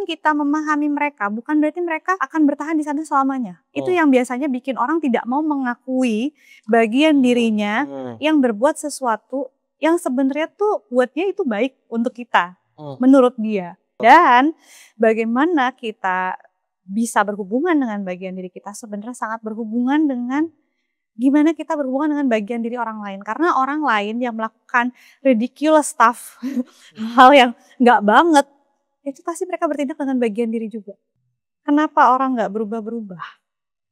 kita memahami mereka, bukan berarti mereka akan bertahan di sana selamanya. Itu yang biasanya bikin orang tidak mau mengakui bagian dirinya yang berbuat sesuatu yang sebenarnya tuh buat dia itu baik untuk kita, menurut dia. Dan bagaimana kita bisa berhubungan dengan bagian diri kita sebenarnya sangat berhubungan dengan gimana kita berhubungan dengan bagian diri orang lain. Karena orang lain yang melakukan ridiculous stuff, hal yang nggak banget, itu pasti mereka bertindak dengan bagian diri juga. Kenapa orang nggak berubah-berubah?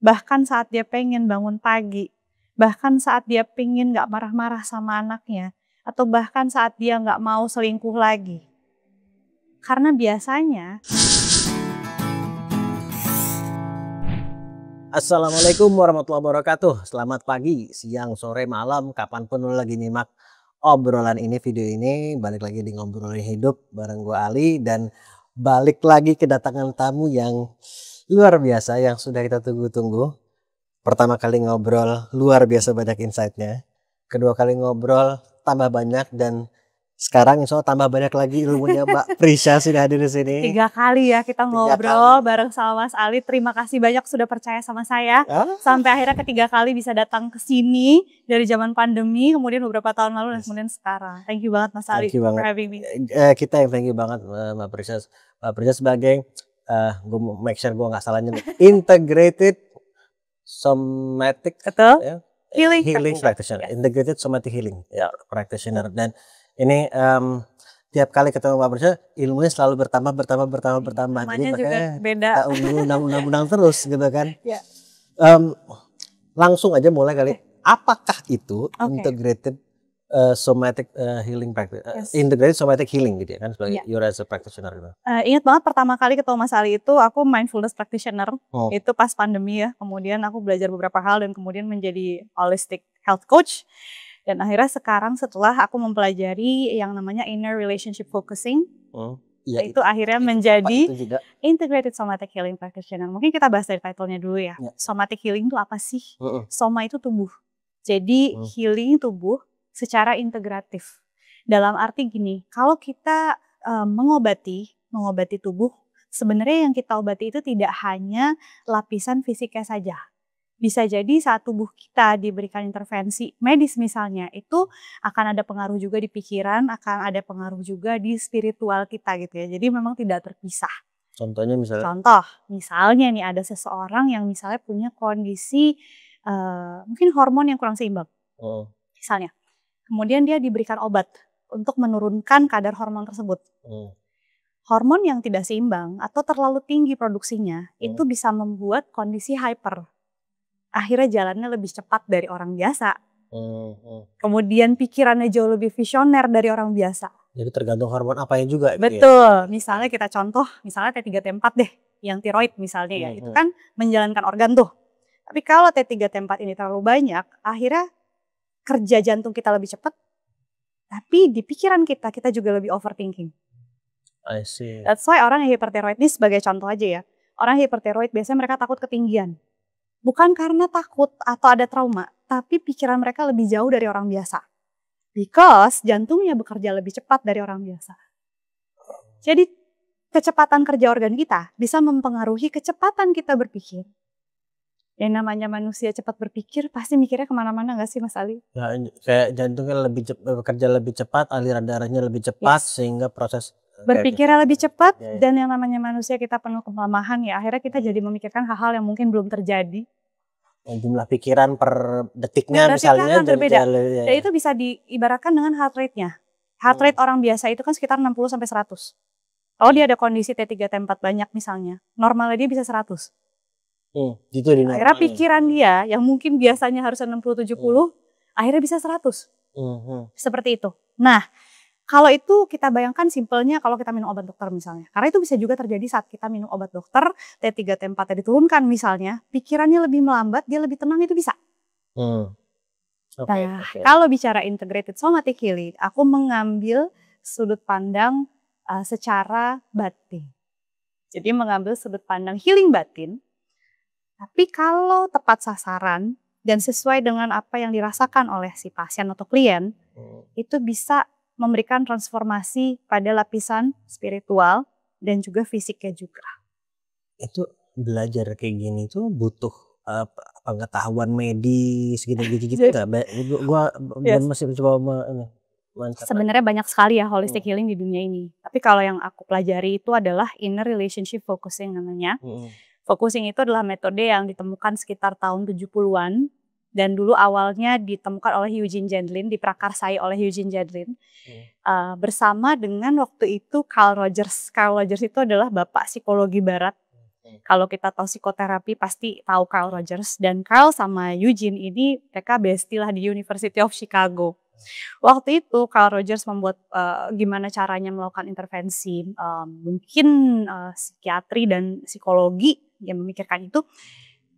Bahkan saat dia pengen bangun pagi, bahkan saat dia pengen nggak marah-marah sama anaknya, atau bahkan saat dia nggak mau selingkuh lagi. Karena biasanya Assalamualaikum warahmatullahi wabarakatuh. Selamat pagi, siang, sore, malam, kapanpun lu lagi nyimak obrolan ini, video ini. Balik lagi di Ngobrolin Hidup bareng gue Ali. Dan balik lagi kedatangan tamu yang luar biasa yang sudah kita tunggu-tunggu. Pertama kali ngobrol luar biasa banyak insight-nya. Kedua kali ngobrol tambah banyak, dan sekarang insya Allah tambah banyak lagi ilmunya. Mbak Prisha sudah hadir di sini. 3 kali ya kita ngobrol bareng sama Mas Ali. Terima kasih banyak sudah percaya sama saya. Sampai akhirnya ketiga kali bisa datang ke sini dari zaman pandemi, kemudian beberapa tahun lalu dan kemudian sekarang. Thank you banget Mas Ali for having me. Kita yang thank you banget Mbak Prisha. Mbak Prisha sebagai gue make sure gue nggak salah nyebut integrated somatic healing practitioner. Integrated somatic healing practitioner. Dan ini tiap kali ketemu Mbak Prisha, ilmunya selalu bertambah. Namanya Jadi juga beda. Kita undang terus gitu kan. Langsung aja mulai kali. Apakah itu integrated somatic healing practice? Integrated somatic healing gitu ya kan, sebagai you're as a practitioner gitu. Ingat banget pertama kali ketemu Mas Ali itu aku mindfulness practitioner. Itu pas pandemi ya. Kemudian aku belajar beberapa hal dan kemudian menjadi holistic health coach. Dan akhirnya sekarang setelah aku mempelajari yang namanya inner relationship focusing, itu akhirnya menjadi integrated somatic healing practitioner. Mungkin kita bahas dari title-nya dulu ya. Somatic healing itu apa sih? Soma itu tubuh. Jadi healing tubuh secara integratif. Dalam arti gini, kalau kita mengobati tubuh, sebenarnya yang kita obati itu tidak hanya lapisan fisiknya saja. Bisa jadi saat tubuh kita diberikan intervensi medis misalnya, itu akan ada pengaruh juga di pikiran, akan ada pengaruh juga di spiritual kita gitu ya. Jadi memang tidak terpisah. Contohnya misalnya? Contoh, misalnya nih ada seseorang yang misalnya punya kondisi mungkin hormon yang kurang seimbang. Misalnya. Kemudian dia diberikan obat untuk menurunkan kadar hormon tersebut. Hormon yang tidak seimbang atau terlalu tinggi produksinya, itu bisa membuat kondisi hyper. Akhirnya jalannya lebih cepat dari orang biasa. Kemudian pikirannya jauh lebih visioner dari orang biasa. Jadi tergantung hormon apanya juga. Betul. Misalnya kita contoh, misalnya T3 T4 deh, yang tiroid misalnya ya, itu kan menjalankan organ tuh. Tapi kalau T3 T4 ini terlalu banyak, akhirnya kerja jantung kita lebih cepat, tapi di pikiran kita juga lebih overthinking. I see. That's why orang yang hipertiroid ini sebagai contoh aja ya. Orang hipertiroid biasanya mereka takut ketinggian. Bukan karena takut atau ada trauma, tapi pikiran mereka lebih jauh dari orang biasa. Because jantungnya bekerja lebih cepat dari orang biasa. Jadi kecepatan kerja organ kita bisa mempengaruhi kecepatan kita berpikir. Yang namanya manusia cepat berpikir pasti mikirnya kemana-mana gak sih Mas Ali? Ya, kayak jantungnya bekerja lebih cepat, aliran darahnya lebih cepat, sehingga proses berpikirnya lebih cepat. Dan yang namanya manusia kita penuh kelemahan ya, akhirnya kita jadi memikirkan hal-hal yang mungkin belum terjadi. Jumlah pikiran per detiknya misalnya akan berbeda. Dan itu bisa diibaratkan dengan heart rate-nya. Heart rate orang biasa itu kan sekitar 60-100. Kalau dia ada kondisi T3 T4 banyak misalnya, normalnya dia bisa 100. Gitu akhirnya pikiran dia yang mungkin biasanya harus 60-70, akhirnya bisa 100. Seperti itu. Nah, kalau itu kita bayangkan simpelnya kalau kita minum obat dokter misalnya. Karena itu bisa juga terjadi saat kita minum obat dokter, T3 T4 diturunkan misalnya, pikirannya lebih melambat, dia lebih tenang, itu bisa. Kalau bicara integrated somatic healing, aku mengambil sudut pandang secara batin. Jadi mengambil sudut pandang healing batin. Tapi kalau tepat sasaran dan sesuai dengan apa yang dirasakan oleh si pasien atau klien, itu bisa memberikan transformasi pada lapisan spiritual dan juga fisiknya juga. Itu belajar kayak gini tuh butuh pengetahuan medis gitu-gitu nggak? Gua Yes. masih coba Sebenarnya banyak sekali ya holistic Hmm. healing di dunia ini. Tapi kalau yang aku pelajari itu adalah inner relationship focusing namanya. Focusing itu adalah metode yang ditemukan sekitar tahun 70-an dan dulu awalnya ditemukan oleh Eugene Gendlin, diprakarsai oleh Eugene Gendlin bersama dengan waktu itu Carl Rogers. Carl Rogers itu adalah bapak psikologi barat. Kalau kita tahu psikoterapi pasti tahu Carl Rogers, dan Carl sama Eugene ini mereka bestie lah di University of Chicago. Waktu itu Carl Rogers membuat gimana caranya melakukan intervensi, mungkin psikiatri dan psikologi, dia memikirkan itu.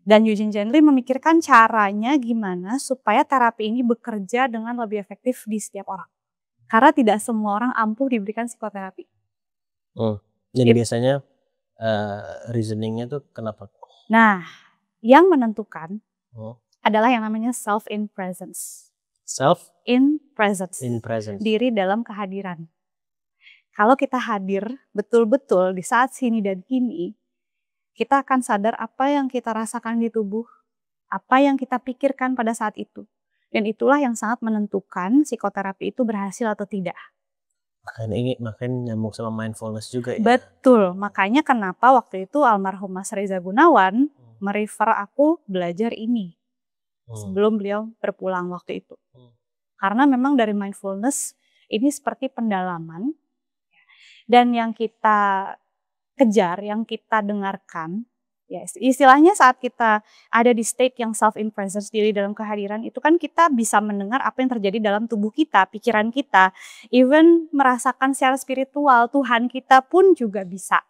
Dan Eugene Gendlin memikirkan caranya gimana supaya terapi ini bekerja dengan lebih efektif di setiap orang. Karena tidak semua orang ampuh diberikan psikoterapi. Jadi biasanya reasoningnya tuh kenapa? Nah, yang menentukan adalah yang namanya self in presence. Self in presence. In presence. Diri dalam kehadiran. Kalau kita hadir betul-betul di saat sini dan kini, kita akan sadar apa yang kita rasakan di tubuh, apa yang kita pikirkan pada saat itu. Dan itulah yang sangat menentukan psikoterapi itu berhasil atau tidak. Makanya nyambung sama mindfulness juga ya. Betul, makanya kenapa waktu itu almarhum Mas Reza Gunawan merefer aku belajar ini sebelum beliau berpulang waktu itu. Karena memang dari mindfulness ini seperti pendalaman, dan yang kita kejar, yang kita dengarkan, ya istilahnya saat kita ada di state yang self in presence, diri dalam kehadiran, itu kan kita bisa mendengar apa yang terjadi dalam tubuh kita, pikiran kita, even merasakan secara spiritual Tuhan kita pun juga bisa,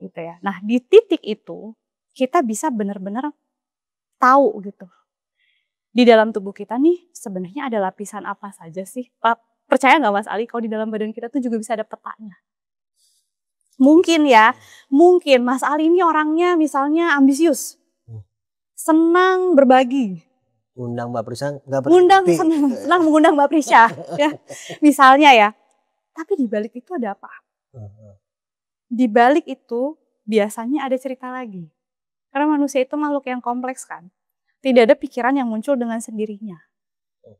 gitu ya. Nah di titik itu kita bisa benar-benar tahu gitu. Di dalam tubuh kita nih sebenarnya ada lapisan apa saja sih? Percaya nggak Mas Ali kalau di dalam badan kita tuh juga bisa ada petanya? Mungkin ya, mungkin Mas Ali ini orangnya misalnya ambisius, senang berbagi. Undang Mbak Prisha nggak senang mengundang Mbak Prisha, ya misalnya ya. Tapi di balik itu ada apa? Di balik itu biasanya ada cerita lagi. Karena manusia itu makhluk yang kompleks kan. Tidak ada pikiran yang muncul dengan sendirinya.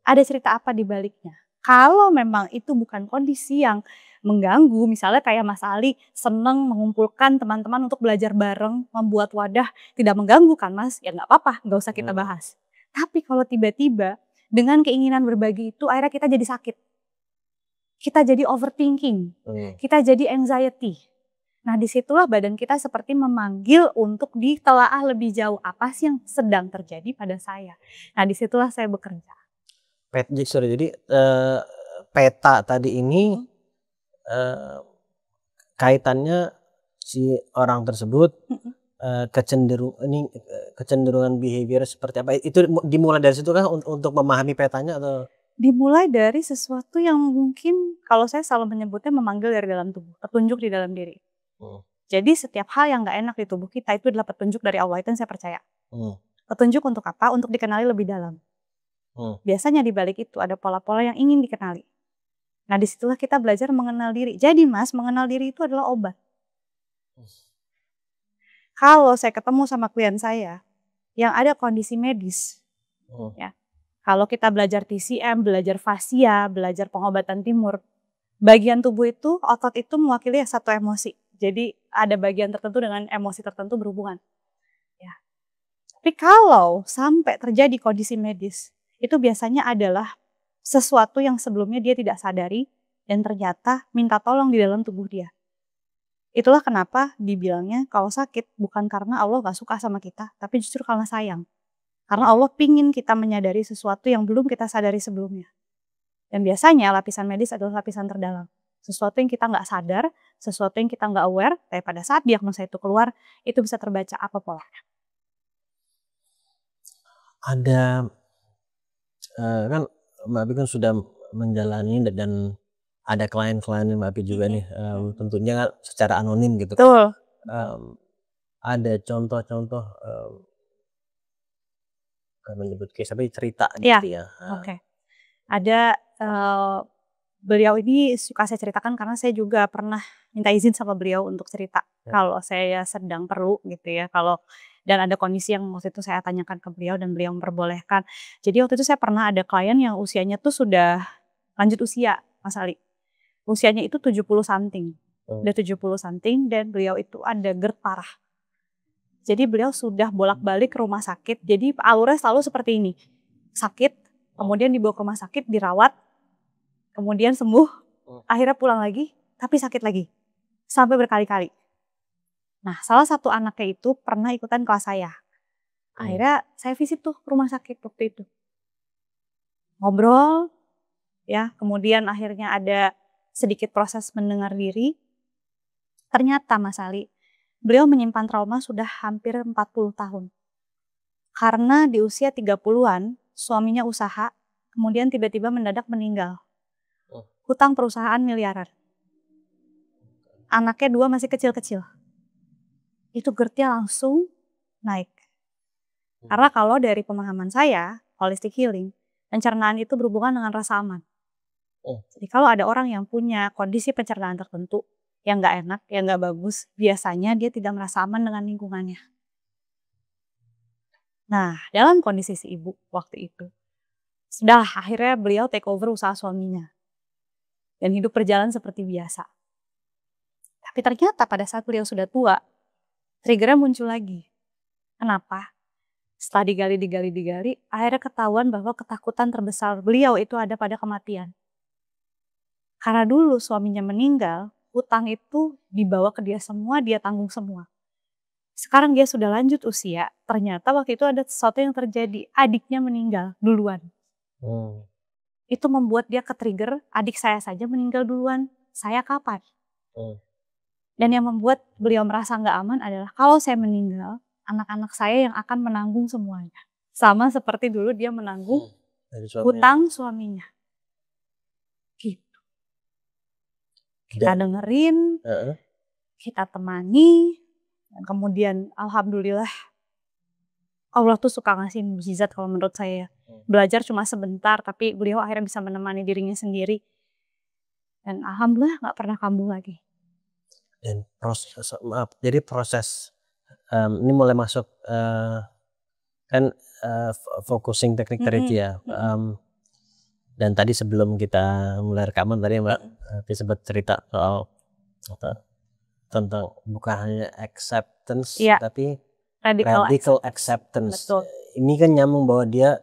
Ada cerita apa di baliknya. Kalau memang itu bukan kondisi yang mengganggu, misalnya kayak Mas Ali seneng mengumpulkan teman-teman untuk belajar bareng, membuat wadah, tidak mengganggu kan Mas? Ya nggak apa-apa, nggak usah kita bahas. Tapi kalau tiba-tiba dengan keinginan berbagi itu akhirnya kita jadi sakit. Kita jadi overthinking, kita jadi anxiety. Nah disitulah badan kita seperti memanggil untuk ditelaah lebih jauh apa sih yang sedang terjadi pada saya. Nah disitulah saya bekerja. Jadi peta tadi ini kaitannya si orang tersebut kecenderungan behavior seperti apa? Itu dimulai dari situ kah untuk memahami petanya atau? Dimulai dari sesuatu yang mungkin kalau saya selalu menyebutnya memanggil dari dalam tubuh, petunjuk di dalam diri. Jadi setiap hal yang gak enak di tubuh kita itu adalah petunjuk dari Allah, itu yang saya percaya. Petunjuk untuk apa? Untuk dikenali lebih dalam. Biasanya di balik itu ada pola-pola yang ingin dikenali. Nah disitulah kita belajar mengenal diri. Jadi Mas, mengenal diri itu adalah obat. Kalau saya ketemu sama klien saya yang ada kondisi medis, ya, kalau kita belajar TCM, belajar fascia, belajar pengobatan timur, bagian tubuh itu, otot itu mewakili satu emosi. Jadi ada bagian tertentu dengan emosi tertentu berhubungan. Ya. Tapi kalau sampai terjadi kondisi medis, itu biasanya adalah sesuatu yang sebelumnya dia tidak sadari dan ternyata minta tolong di dalam tubuh dia. Itulah kenapa dibilangnya kalau sakit bukan karena Allah gak suka sama kita, tapi justru karena sayang. Karena Allah pingin kita menyadari sesuatu yang belum kita sadari sebelumnya. Dan biasanya lapisan medis adalah lapisan terdalam. Sesuatu yang kita nggak sadar, sesuatu yang kita nggak aware, tapi pada saat diagnosa itu keluar, itu bisa terbaca apa polanya. Ada, kan Mbak Abi kan sudah menjalani dan ada klien-klien Mbak Abi juga nih, tentunya secara anonim gitu. Betul. Ada contoh-contoh, bukan menyebut case tapi cerita gitu ya. Oke. Ada beliau ini suka saya ceritakan karena saya juga pernah minta izin sama beliau untuk cerita kalau saya sedang perlu gitu ya. Dan ada kondisi yang waktu itu saya tanyakan ke beliau dan beliau memperbolehkan. Jadi waktu itu saya pernah ada klien yang usianya tuh sudah lanjut usia, Mas Ali. Usianya itu 70 something. Udah 70 something dan beliau itu ada GERD parah. Jadi beliau sudah bolak-balik ke rumah sakit. Jadi alurnya selalu seperti ini. Sakit, kemudian dibawa ke rumah sakit, dirawat, kemudian sembuh, akhirnya pulang lagi, tapi sakit lagi. Sampai berkali-kali. Nah, salah satu anaknya itu pernah ikutan kelas saya. Akhirnya saya visit tuh rumah sakit waktu itu. Ngobrol, ya, kemudian akhirnya ada sedikit proses mendengar diri. Ternyata Mas Ali, beliau menyimpan trauma sudah hampir 40 tahun. Karena di usia 30-an, suaminya usaha, kemudian tiba-tiba mendadak meninggal. Hutang perusahaan miliaran. Anaknya 2 masih kecil-kecil. Itu GERD-nya langsung naik. Karena kalau dari pemahaman saya, holistic healing, pencernaan itu berhubungan dengan rasa aman. Jadi kalau ada orang yang punya kondisi pencernaan tertentu, yang nggak enak, yang nggak bagus, biasanya dia tidak merasa aman dengan lingkungannya. Nah, dalam kondisi si ibu waktu itu, sudah akhirnya beliau take over usaha suaminya. Dan hidup berjalan seperti biasa. Tapi ternyata pada saat beliau sudah tua, triggernya muncul lagi. Kenapa? Setelah digali, akhirnya ketahuan bahwa ketakutan terbesar beliau itu ada pada kematian. Karena dulu suaminya meninggal, hutang itu dibawa ke dia semua, dia tanggung semua. Sekarang dia sudah lanjut usia, ternyata waktu itu ada sesuatu yang terjadi, adiknya meninggal duluan. Itu membuat dia ke-trigger, adik saya saja meninggal duluan, saya kapan? Dan yang membuat beliau merasa nggak aman adalah kalau saya meninggal, anak-anak saya yang akan menanggung semuanya. Sama seperti dulu dia menanggung hutang suaminya. Gitu. Kita dengerin, kita temani, dan kemudian alhamdulillah Allah tuh suka ngasih mukjizat kalau menurut saya. Belajar cuma sebentar, tapi beliau akhirnya bisa menemani dirinya sendiri. Dan alhamdulillah nggak pernah kambuh lagi. Dan jadi proses ini mulai masuk kan focusing teknik tadi ya. Dan tadi sebelum kita mulai rekaman tadi Mbak sempat cerita soal tentang bukan hanya acceptance tapi radical acceptance. Betul. Ini kan nyambung bahwa dia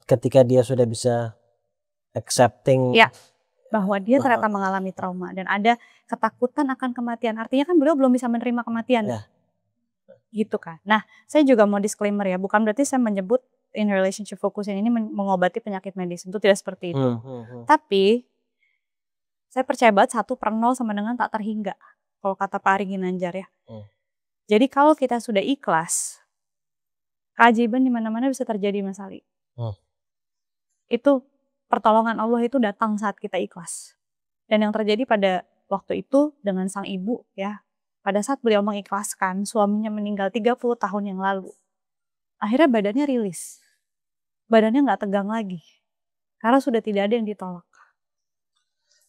ketika dia sudah bisa accepting bahwa dia ternyata mengalami trauma dan ada ketakutan akan kematian. Artinya kan beliau belum bisa menerima kematian. Gitu kan. Nah, saya juga mau disclaimer ya, bukan berarti saya menyebut in relationship focusing ini mengobati penyakit medis, itu tidak seperti itu. Tapi saya percaya banget 1 per 0 sama dengan tak terhingga. Kalau kata Pak Ari Ginanjar ya. Jadi kalau kita sudah ikhlas, keajaiban di mana-mana bisa terjadi Mas Ali. Itu pertolongan Allah itu datang saat kita ikhlas. Dan yang terjadi pada waktu itu dengan sang ibu ya, pada saat beliau mengikhlaskan suaminya meninggal 30 tahun yang lalu, akhirnya badannya rilis. Badannya nggak tegang lagi. Karena sudah tidak ada yang ditolak.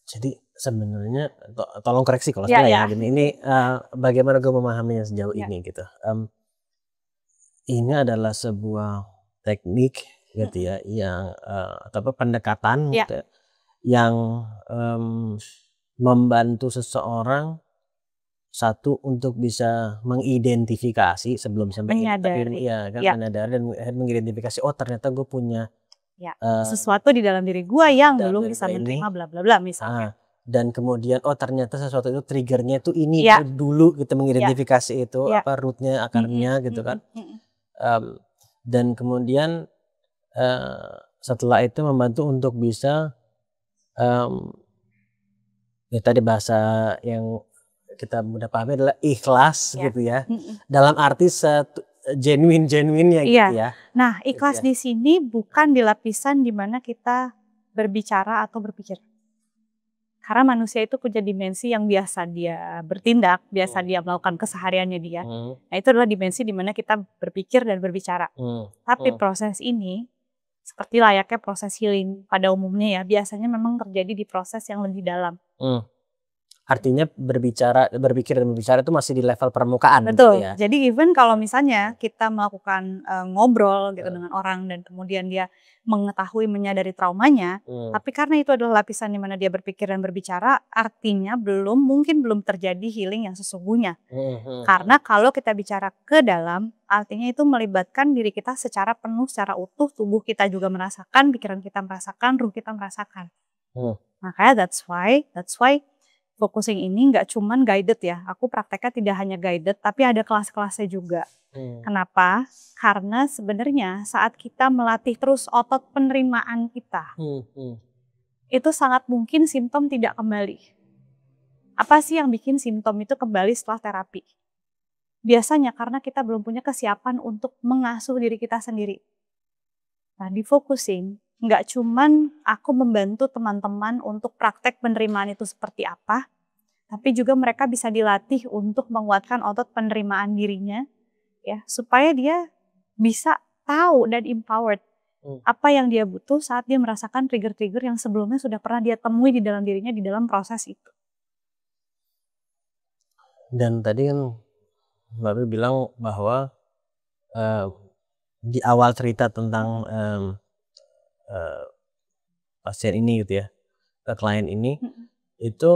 Jadi sebenarnya tolong koreksi kalau salah ya. Ini bagaimana gue memahaminya sejauh ini gitu. Ini adalah sebuah teknik gitu ya yang atau pendekatan gitu ya, yang membantu seseorang satu untuk bisa mengidentifikasi sebelum sampai menyadari menyadari dan mengidentifikasi ternyata gue punya sesuatu di dalam diri gue yang belum bisa menerima bla bla bla misalnya. Dan kemudian ternyata sesuatu itu triggernya itu ini dulu kita mengidentifikasi itu apa rootnya akarnya gitu kan. Dan kemudian setelah itu membantu untuk bisa ya tadi bahasa yang kita mudah pahami adalah ikhlas gitu ya. Dalam arti genuine-nya gitu ya. Nah, ikhlas di sini bukan di lapisan di mana kita berbicara atau berpikir. Karena manusia itu punya dimensi yang biasa dia bertindak, biasa dia melakukan kesehariannya dia. Nah, itu adalah dimensi di mana kita berpikir dan berbicara. Tapi proses ini Seperti layaknya proses healing pada umumnya ya, biasanya memang terjadi di proses yang lebih dalam. Artinya berpikir dan berbicara itu masih di level permukaan. Betul. Gitu ya. Jadi even kalau misalnya kita melakukan ngobrol gitu dengan orang dan kemudian dia mengetahui menyadari traumanya, tapi karena itu adalah lapisan di mana dia berpikir dan berbicara, artinya mungkin belum terjadi healing yang sesungguhnya. Karena kalau kita bicara ke dalam, artinya itu melibatkan diri kita secara penuh, secara utuh, tubuh kita juga merasakan, pikiran kita merasakan, ruh kita merasakan. Makanya that's why focusing ini nggak cuman guided ya. Aku prakteknya tidak hanya guided, tapi ada kelas-kelasnya juga. Kenapa? Karena sebenarnya saat kita melatih terus otot penerimaan kita, itu sangat mungkin simptom tidak kembali. Apa sih yang bikin simptom itu kembali setelah terapi? Biasanya karena kita belum punya kesiapan untuk mengasuh diri kita sendiri. Nah, di focusing, nggak cuman aku membantu teman-teman untuk praktek penerimaan itu seperti apa, tapi juga mereka bisa dilatih untuk menguatkan otot penerimaan dirinya, ya, supaya dia bisa tahu dan empowered apa yang dia butuh saat dia merasakan trigger-trigger yang sebelumnya sudah pernah dia temui di dalam dirinya di dalam proses itu. Dan tadi kan Mbak Bi bilang bahwa di awal cerita tentang pasien ini gitu ya, klien ini, itu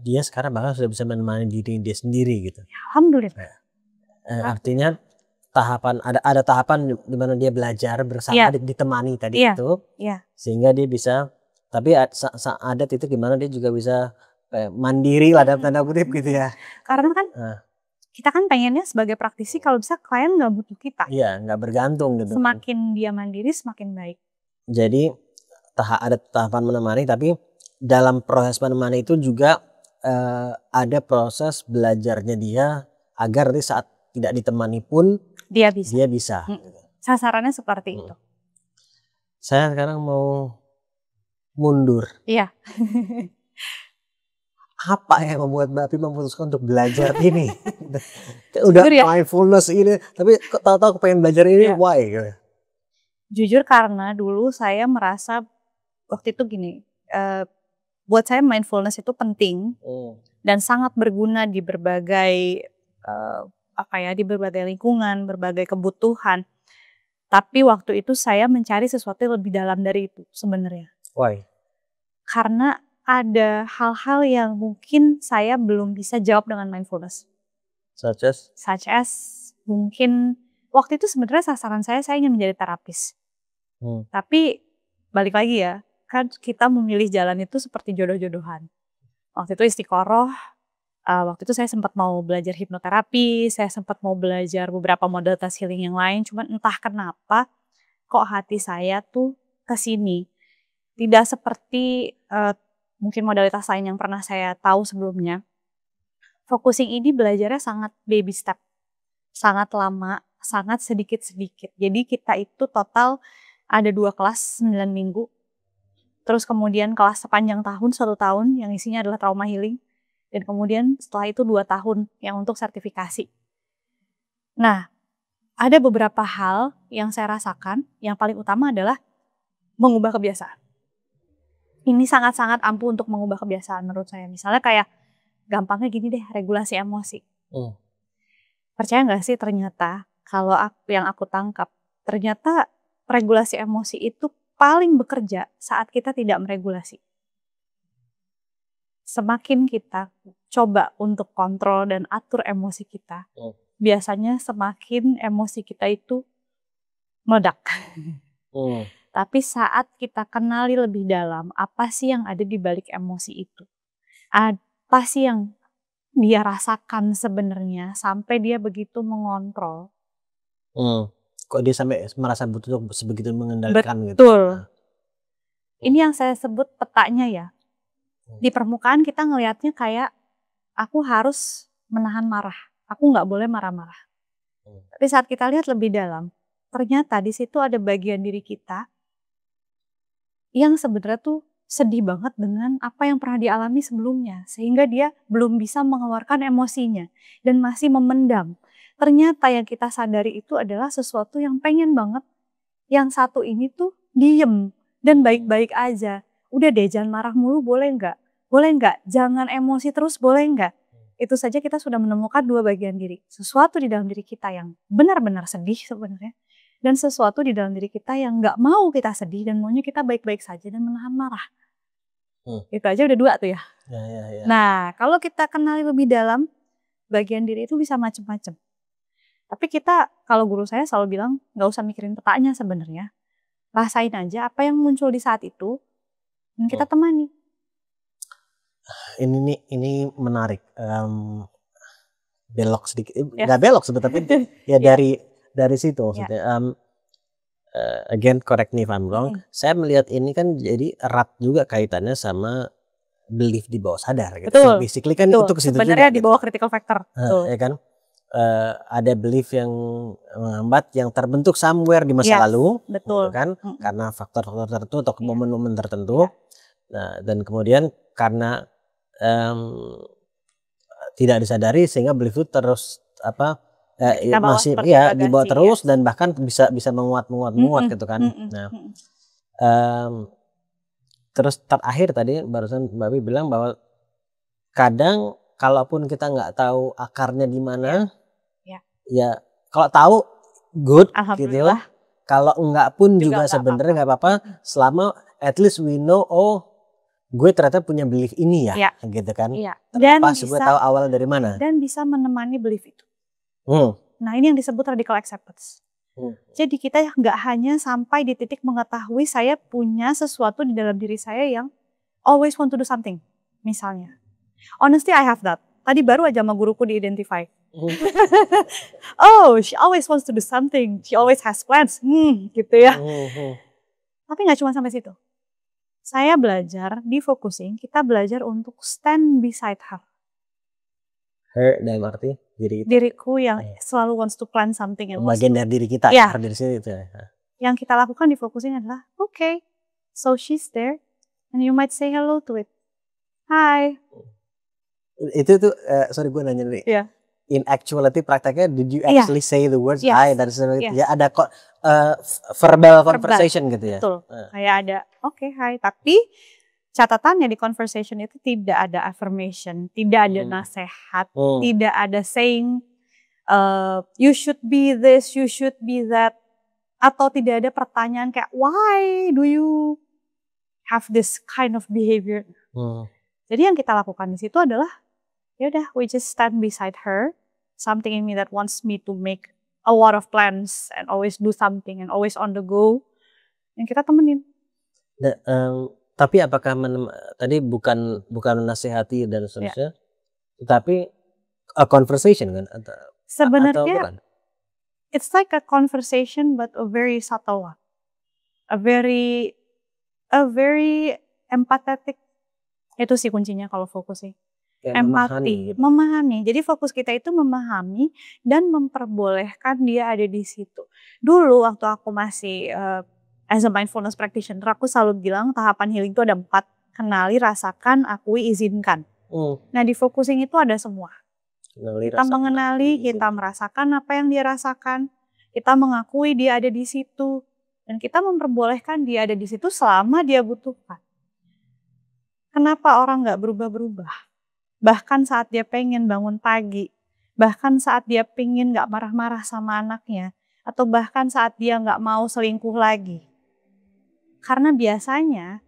dia sekarang bahkan sudah bisa menemani diri dia sendiri gitu. Alhamdulillah. Artinya ada tahapan di mana dia belajar bersama, ditemani tadi itu, sehingga dia bisa. Tapi ada titik di mana dia juga bisa mandiri lah dalam tanda kutip gitu ya. Karena kan kita kan pengennya sebagai praktisi kalau bisa klien nggak butuh kita. Iya, nggak bergantung gitu. Semakin dia mandiri semakin baik. Jadi ada tahapan menemani, tapi dalam proses menemani itu juga ada proses belajarnya dia agar nanti saat tidak ditemani pun dia bisa. Sasarannya seperti itu. Saya sekarang mau mundur. Iya. Apa yang membuat Mbak Pi memutuskan untuk belajar ini? Udah mindfulness ini, tapi kok tahu-tahu pengen belajar ini, why? Jujur karena dulu saya merasa waktu itu gini, buat saya mindfulness itu penting dan sangat berguna di berbagai di berbagai lingkungan, berbagai kebutuhan. Tapi waktu itu saya mencari sesuatu yang lebih dalam dari itu sebenarnya. Why? Karena ada hal-hal yang mungkin saya belum bisa jawab dengan mindfulness. Such as mungkin waktu itu sebenarnya sasaran saya ingin menjadi terapis. Tapi balik lagi ya, kan kita memilih jalan itu seperti jodoh-jodohan. Waktu itu istiqoroh, waktu itu saya sempat mau belajar hipnoterapi, saya sempat mau belajar beberapa modalitas healing yang lain, cuman entah kenapa kok hati saya tuh ke sini. Tidak seperti mungkin modalitas lain yang pernah saya tahu sebelumnya. Focusing ini belajarnya sangat baby step, sangat lama, sangat sedikit-sedikit. Jadi kita itu total ada 2 kelas 9 minggu. Terus kemudian kelas sepanjang tahun, 1 tahun yang isinya adalah trauma healing. Dan kemudian setelah itu 2 tahun yang untuk sertifikasi. Nah, ada beberapa hal yang saya rasakan, yang paling utama adalah mengubah kebiasaan. Ini sangat-sangat ampuh untuk mengubah kebiasaan menurut saya. Misalnya kayak gampangnya gini deh, regulasi emosi. Percaya nggak sih ternyata kalau yang aku tangkap, ternyata regulasi emosi itu paling bekerja saat kita tidak meregulasi. Semakin kita coba untuk kontrol dan atur emosi kita, biasanya semakin emosi kita itu meledak. Tapi saat kita kenali lebih dalam, apa sih yang ada di balik emosi itu? Apa sih yang dia rasakan sebenarnya sampai dia begitu mengontrol? Kok dia sampai merasa butuh sebegitu mengendalikan gitu? Betul. Ini yang saya sebut petanya ya. Di permukaan kita ngelihatnya kayak aku harus menahan marah. Aku nggak boleh marah-marah. Tapi saat kita lihat lebih dalam, ternyata di situ ada bagian diri kita yang sebenarnya tuh sedih banget dengan apa yang pernah dialami sebelumnya. Sehingga dia belum bisa mengeluarkan emosinya dan masih memendam. Ternyata yang kita sadari itu adalah sesuatu yang pengen banget Yang satu ini tuh diem dan baik-baik aja. Udah deh, jangan marah mulu, boleh nggak? Boleh nggak? Jangan emosi terus, boleh nggak? Itu saja kita sudah menemukan dua bagian diri. Sesuatu di dalam diri kita yang benar-benar sedih sebenarnya. Dan sesuatu di dalam diri kita yang nggak mau kita sedih dan maunya kita baik-baik saja dan menahan marah. Itu aja udah dua tuh ya. Nah, kalau kita kenali lebih dalam, bagian diri itu bisa macam-macam. Tapi kita, kalau guru saya selalu bilang, nggak usah mikirin petanya sebenarnya. Rasain aja apa yang muncul di saat itu, dan kita temani. Ini menarik. Belok sedikit, nggak belok sebetulnya, ya dari situ maksudnya. Again, correct me if I'm wrong. Saya melihat ini kan jadi erat juga kaitannya sama belief di bawah sadar gitu. Betul. Basically kan itu ke situ juga. Sebenarnya di bawah critical factor. Ya kan? Ada belief yang menghambat yang terbentuk somewhere di masa lalu, betul. Kan? Karena faktor-faktor tertentu atau momen-momen tertentu. Nah, dan kemudian karena tidak disadari sehingga belief itu terus masih dibawa terus dan bahkan bisa menguat gitu kan. Nah, terus terakhir tadi barusan Mbak Wi bilang bahwa kadang kalaupun kita nggak tahu akarnya di mana, ya kalau tahu good gitu lah. Kalau enggak pun juga sebenarnya nggak apa-apa selama at least we know, gue ternyata punya belief ini ya, gitu kan. Dan pas gue tahu awal dari mana. Dan bisa menemani belief itu. Nah, ini yang disebut radical acceptance. Jadi kita nggak hanya sampai di titik mengetahui saya punya sesuatu di dalam diri saya yang always want to do something. Misalnya, honestly I have that. Tadi baru aja sama guruku di-identify. Oh, she always wants to do something. She always has plans. Gitu ya. Tapi nggak cuma sampai situ. Saya belajar di focusing, kita belajar untuk stand beside her. Her dalam arti diriku yang selalu wants to plan something. Bagian dari diri kita. Dari sini itu. Yang kita lakukan di focusing adalah, okay, so she's there, and you might say hello to it. Hi. Itu tuh, sorry gue nanya nih. In actuality prakteknya, did you actually say the words hi dan sebagainya? Ya ada kok verbal conversation gitu ya. Betul. Kayak ada okay, hi. Tapi catatannya di conversation itu tidak ada affirmation, tidak ada nasihat, tidak ada saying you should be this, you should be that, atau tidak ada pertanyaan kayak why do you have this kind of behavior. Jadi yang kita lakukan di situ adalah ya udah, we just stand beside her. Something in me that wants me to make a lot of plans and always do something and always on the go. Yang kita temenin. Tapi apakah tadi bukan menasihati dan seterusnya, tapi a conversation kan? Sebenarnya it's like a conversation but a very subtle one. A very empathetic. Itu sih kuncinya kalau focusing. Empati, memahami. Jadi fokus kita itu memahami dan memperbolehkan dia ada di situ. Dulu waktu aku masih as a mindfulness practitioner, aku selalu bilang tahapan healing itu ada 4. Kenali, rasakan, akui, izinkan. Nah di focusing itu ada semua. Kita mengenali, kita merasakan apa yang dia rasakan. Kita mengakui dia ada di situ. Dan kita memperbolehkan dia ada di situ selama dia butuhkan. Kenapa orang gak berubah-berubah? Bahkan saat dia pengen bangun pagi, bahkan saat dia pengen gak marah-marah sama anaknya, atau bahkan saat dia gak mau selingkuh lagi. Karena biasanya,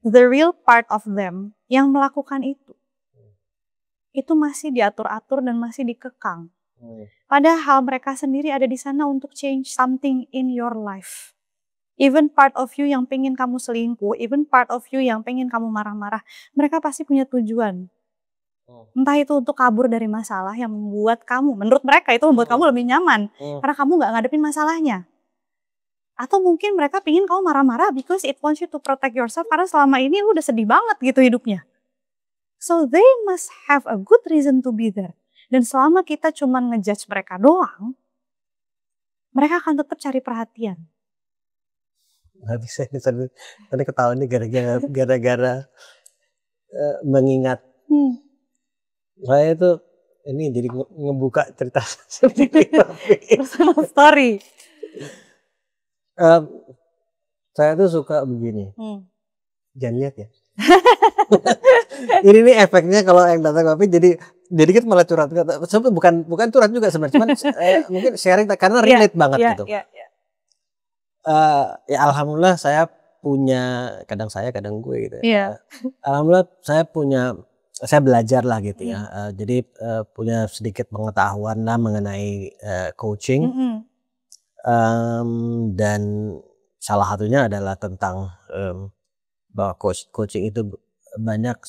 the real part of them yang melakukan itu masih diatur-atur dan masih dikekang. Padahal mereka sendiri ada di sana untuk change something in your life. Even part of you yang pengen kamu selingkuh, even part of you yang pengen kamu marah-marah, mereka pasti punya tujuan. Entah itu untuk kabur dari masalah yang membuat kamu, menurut mereka itu membuat kamu lebih nyaman. Karena kamu gak ngadepin masalahnya. Atau mungkin mereka pingin kamu marah-marah because it wants you to protect yourself. Karena selama ini lu udah sedih banget gitu hidupnya. So they must have a good reason to be there. Dan selama kita cuma ngejudge mereka doang, mereka akan tetap cari perhatian. Gak bisa ini tadi ketahuan ini gara-gara mengingat. Saya itu ini jadi ngebuka cerita personal story. Em, saya tuh suka begini. Jangan lihat ya. Ini nih efeknya kalau yang datang kopi jadi kita malah curhat. Sebenarnya bukan curhat juga sebenarnya, cuman mungkin sharing karena relate banget gitu. Ya alhamdulillah saya punya, kadang gue gitu ya. Alhamdulillah saya belajar lah gitu ya. Jadi punya sedikit pengetahuan lah mengenai coaching. Dan salah satunya adalah tentang bahwa coaching itu banyak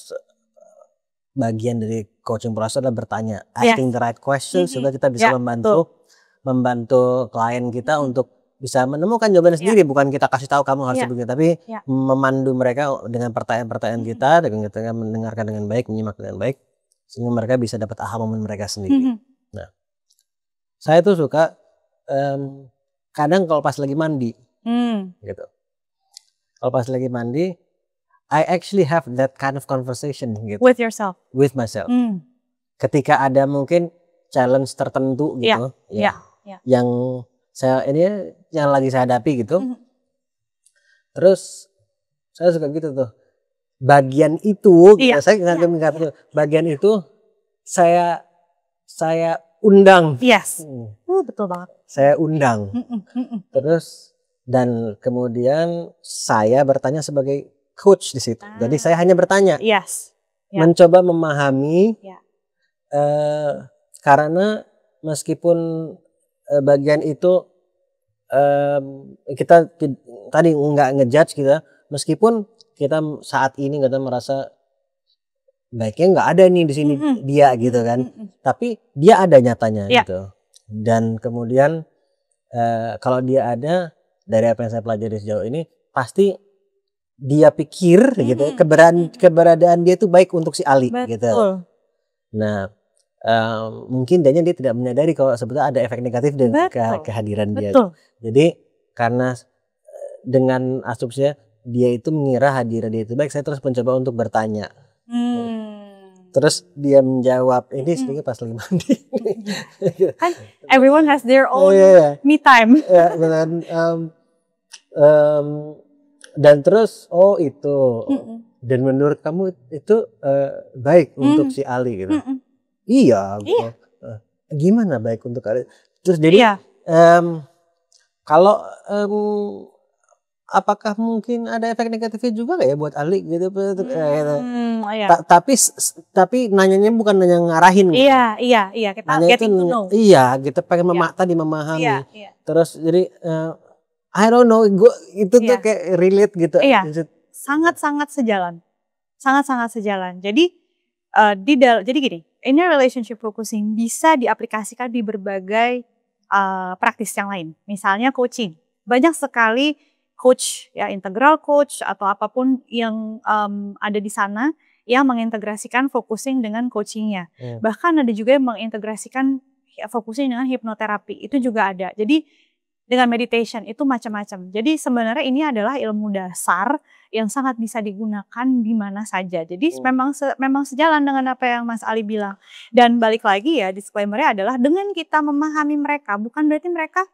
bagian dari coaching proses adalah bertanya, asking the right questions supaya kita bisa membantu klien kita untuk bisa menemukan jawabannya sendiri, bukan kita kasih tahu kamu harus begini, tapi memandu mereka dengan pertanyaan-pertanyaan kita, dengan kita mendengarkan dengan baik, menyimak dengan baik, sehingga mereka bisa dapat aha moment mereka sendiri. Nah, saya tuh suka kadang kalau pas lagi mandi, gitu. Kalau pas lagi mandi, I actually have that kind of conversation gitu. With yourself. With myself. Ketika ada mungkin challenge tertentu gitu, yang lagi saya hadapi gitu. Terus saya suka gitu tuh. Bagian itu, saya nggak bagian itu saya undang. Yes. Betul banget. Saya undang. Terus dan kemudian saya bertanya sebagai coach di situ. Jadi saya hanya bertanya. Mencoba memahami. Karena meskipun bagian itu kita tadi nggak ngejudge kita, meskipun kita saat ini kita merasa baiknya nggak ada nih di sini dia gitu kan, tapi dia ada nyatanya gitu. Dan kemudian kalau dia ada, dari apa yang saya pelajari sejauh ini, pasti dia pikir gitu keberadaan dia itu baik untuk si Ali. Betul. Gitu. Nah mungkin dia tidak menyadari kalau sebetulnya ada efek negatif dari kehadiran dia. Jadi karena dengan asumsinya dia itu mengira hadiran dia itu baik, saya terus mencoba untuk bertanya. Terus dia menjawab ini sedikit pas lagi mandi. Kan everyone has their own me time. Dan terus itu dan menurut kamu itu baik untuk si Ali gitu. Iya. Gimana baik untuk Ali? Terus jadi kalau apakah mungkin ada efek negatifnya juga nggak ya buat Ali gitu? Tapi nanyanya bukan nanya ngarahin. Iya. Kita getting to know. Iya, kita pengen memahami. Terus jadi I don't know, itu tuh kayak relate gitu. Sangat-sangat sejalan. Jadi jadi gini, inner relationship focusing bisa diaplikasikan di berbagai praktis yang lain. Misalnya coaching. Banyak sekali coach, integral coach atau apapun yang ada di sana yang mengintegrasikan focusing dengan coachingnya. Bahkan ada juga yang mengintegrasikan focusing dengan hipnoterapi. Itu juga ada. Jadi dengan meditation itu macam-macam. Jadi sebenarnya ini adalah ilmu dasar yang sangat bisa digunakan di mana saja. Jadi memang sejalan dengan apa yang Mas Ali bilang. Dan balik lagi disclaimer-nya adalah dengan kita memahami mereka bukan berarti mereka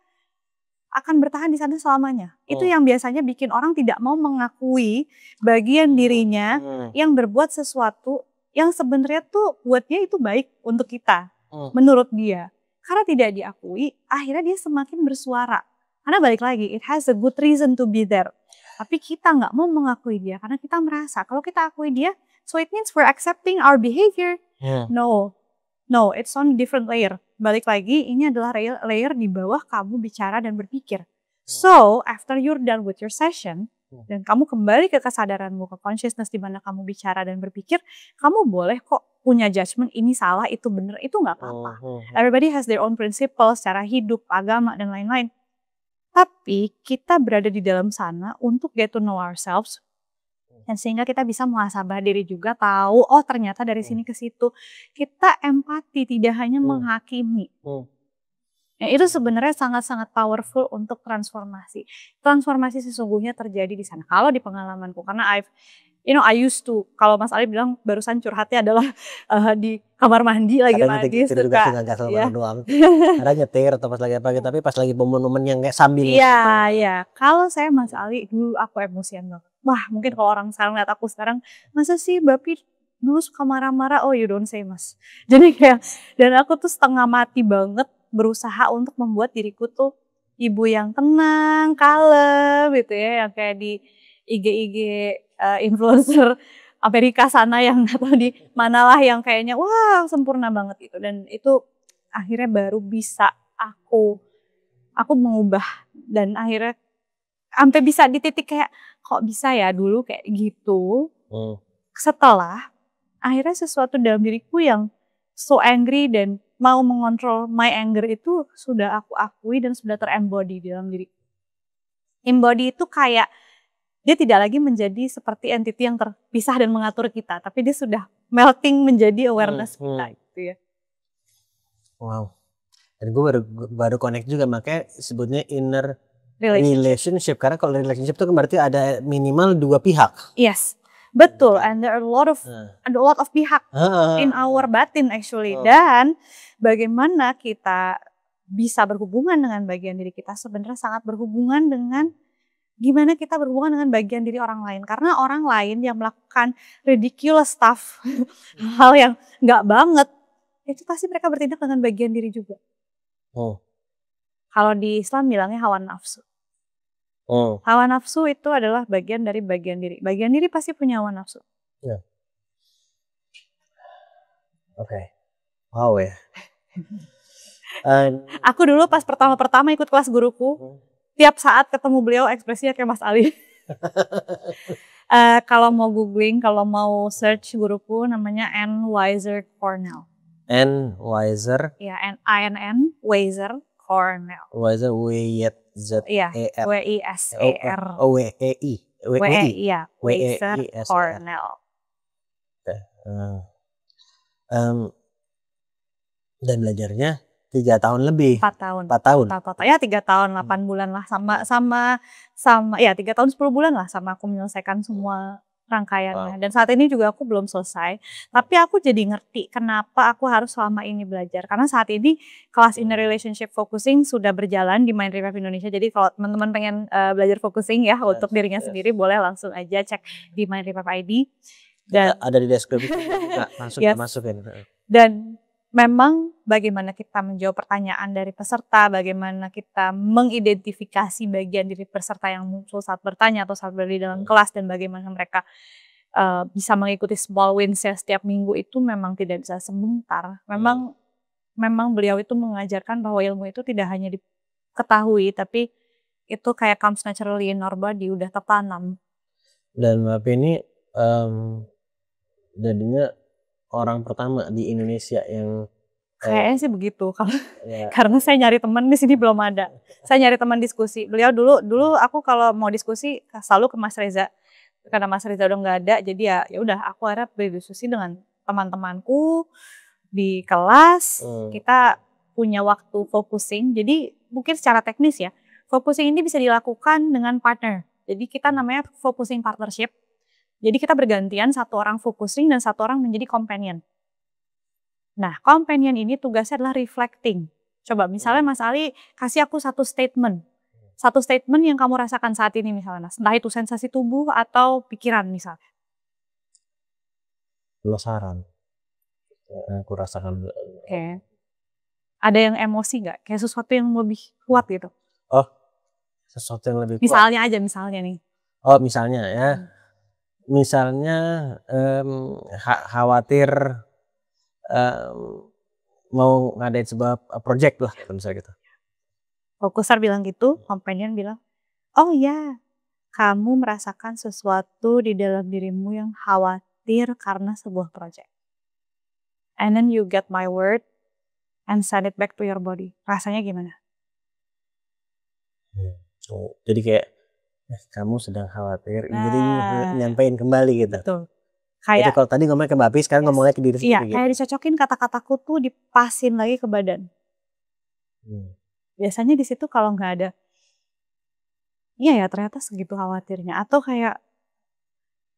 akan bertahan di sana selamanya. Itu yang biasanya bikin orang tidak mau mengakui bagian dirinya yang berbuat sesuatu yang sebenarnya tuh buat dia itu baik untuk kita. Menurut dia. Karena tidak diakui, akhirnya dia semakin bersuara. Karena balik lagi, it has a good reason to be there. Tapi kita nggak mau mengakui dia karena kita merasa kalau kita akui dia, so it means we're accepting our behavior. No, it's on different layer. Balik lagi, ini adalah layer di bawah kamu bicara dan berpikir. So, after you're done with your session, dan kamu kembali ke kesadaranmu, ke consciousness di mana kamu bicara dan berpikir, kamu boleh kok punya judgment, ini salah, itu benar, itu nggak apa-apa. Everybody has their own principle, secara hidup, agama, dan lain-lain. Tapi kita berada di dalam sana untuk get to know ourselves, dan sehingga kita bisa muhasabah diri juga, tahu, oh ternyata dari sini ke situ. Kita empati, tidak hanya menghakimi. Itu sebenarnya sangat-sangat powerful untuk transformasi. Transformasi sesungguhnya terjadi di sana. Kalau di pengalamanku, karena I used to, kalau Mas Ali bilang barusan curhatnya adalah di kamar mandi, lagi Kadang mandi gitu juga sih, suka nggak asal ya. bareng doang. Kadang nyetir atau pas lagi apa gitu, tapi pas lagi momen-momen yang kayak sambil Iya. Kalau saya Mas Ali, dulu aku emosian banget. Wah, mungkin kalau orang sekarang lihat aku sekarang, masa sih Bapi dulu suka marah-marah? Oh, you don't say, Mas. Jadi kayak, dan aku tuh setengah mati banget berusaha untuk membuat diriku tuh ibu yang tenang, kalem gitu ya, yang kayak di IG-IG influencer Amerika sana yang atau di manalah yang kayaknya wah sempurna banget gitu. Dan itu akhirnya baru bisa aku mengubah, dan akhirnya sampai bisa di titik kayak kok bisa ya dulu kayak gitu. Setelah akhirnya sesuatu dalam diriku yang so angry dan mau mengontrol my anger itu sudah aku akui dan sudah terembody di dalam diriku. Embody itu kayak dia tidak lagi menjadi seperti entity yang terpisah dan mengatur kita, tapi dia sudah melting menjadi awareness kita gitu ya. Wow. Dan gue baru connect juga, makanya sebutnya inner relationship. Karena kalau relationship itu kan berarti ada minimal 2 pihak. Yes, betul. And there are a lot of pihak in our batin actually. Dan bagaimana kita bisa berhubungan dengan bagian diri kita sebenarnya sangat berhubungan dengan gimana kita berhubungan dengan bagian diri orang lain. Karena orang lain yang melakukan ridiculous stuff, hal yang nggak banget, itu pasti mereka bertindak dengan bagian diri juga. Kalau di Islam bilangnya hawa nafsu. Hawa nafsu itu adalah bagian dari bagian diri. Bagian diri pasti punya hawa nafsu. Oke. Wow ya. Aku dulu pas pertama-pertama ikut kelas guruku, tiap saat ketemu beliau ekspresinya kayak Mas Ali. Kalau mau googling, kalau mau search guruku namanya Ann Weiser Cornell. Ann Weiser? Ya, Ann Weiser Cornell. Weiser W-Y-Z-E-R. W-I-S-E-R. W-E-I. W-E-I, Weiser Cornell. Dan belajarnya 3 tahun lebih. 4 tahun. 4 tahun. Ya 3 tahun 8 bulan lah sama ya 3 tahun 10 bulan lah sama aku menyelesaikan semua rangkaiannya. Dan saat ini juga aku belum selesai, tapi aku jadi ngerti kenapa aku harus selama ini belajar. Karena saat ini kelas inner relationship focusing sudah berjalan di Mind Revive Indonesia. Jadi kalau teman-teman pengen belajar focusing ya untuk dirinya sendiri, boleh langsung aja cek di Mind Revive ID. Dan ada di deskripsi, masukin. Dan memang bagaimana kita menjawab pertanyaan dari peserta, bagaimana kita mengidentifikasi bagian diri peserta yang muncul saat bertanya atau saat berada di dalam kelas, dan bagaimana mereka bisa mengikuti small wins ya setiap minggu, itu memang tidak bisa sebentar. Memang beliau itu mengajarkan bahwa ilmu itu tidak hanya diketahui, tapi itu kayak comes naturally in our body, udah tertanam. Dan Mbak ini jadinya orang pertama di Indonesia yang kayaknya sih begitu. Karena saya nyari teman di sini belum ada. Saya nyari teman diskusi. Beliau dulu aku kalau mau diskusi selalu ke Mas Reza. Karena Mas Reza udah nggak ada, jadi ya udah aku harap berdiskusi dengan teman-temanku di kelas. Kita punya waktu focusing. Jadi mungkin secara teknis ya, focusing ini bisa dilakukan dengan partner. Jadi kita namanya focusing partnership. Jadi kita bergantian, satu orang focusing dan satu orang menjadi companion. Nah, companion ini tugasnya adalah reflecting. Coba misalnya Mas Ali kasih aku satu statement. Satu statement yang kamu rasakan saat ini misalnya. Entah itu sensasi tubuh atau pikiran misalnya. Penasaran. Aku rasakan. Oke. Ada yang emosi nggak? Kayak sesuatu yang lebih kuat gitu. Oh, sesuatu yang lebih kuat. Misalnya aja, misalnya nih. Oh, misalnya ya. Misalnya khawatir mau ngadain sebuah project lah, misalnya gitu. Fokuser bilang gitu, companion bilang, oh ya, kamu merasakan sesuatu di dalam dirimu yang khawatir karena sebuah project. And then you get my word and send it back to your body. Rasanya gimana? Jadi kayak kamu sedang khawatir, jadi nyampein kembali gitu. Betul. Jadi kalau tadi ngomongnya ke Mbak Pi, sekarang ngomongnya ke diri sendiri. Iya, kayak dicocokin kata-kataku tuh dipasin lagi ke badan. Biasanya di situ kalau nggak ada, iya ya ternyata segitu khawatirnya. Atau kayak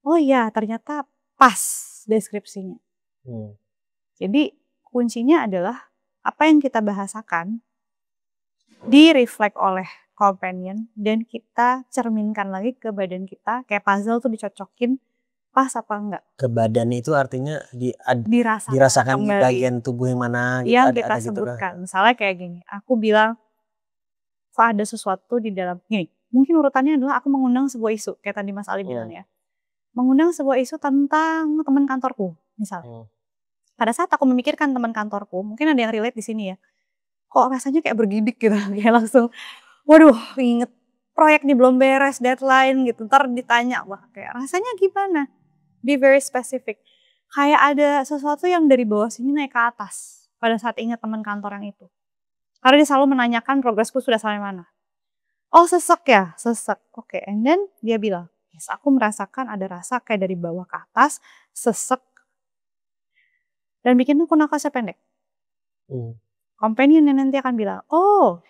oh iya ternyata pas deskripsinya. Jadi kuncinya adalah apa yang kita bahasakan di-reflect oleh companion dan kita cerminkan lagi ke badan kita, kayak puzzle tuh dicocokin pas apa enggak. Ke badan itu artinya dirasakan di bagian tubuh yang mana gitu, yang kita ada gitu sebutkan. Misalnya kayak gini, aku bilang, kok ada sesuatu di dalam, gini, mungkin urutannya adalah aku mengundang sebuah isu, kayak tadi Mas Ali bilang ya. Mengundang sebuah isu tentang teman kantorku, misalnya. Pada saat aku memikirkan teman kantorku, mungkin ada yang relate di sini ya. Kok rasanya kayak bergidik gitu, kayak langsung, waduh inget proyek nih belum beres, deadline gitu. Ntar ditanya, wah kayak rasanya gimana? Be very specific. Kayak ada sesuatu yang dari bawah sini naik ke atas pada saat ingat teman kantor yang itu. Karena dia selalu menanyakan progresku sudah sampai mana. Oh sesek ya, sesek. Oke, and then dia bilang, yes, aku merasakan ada rasa kayak dari bawah ke atas, sesek. Dan bikin aku nafasnya pendek. Companion yang nanti akan bilang, oh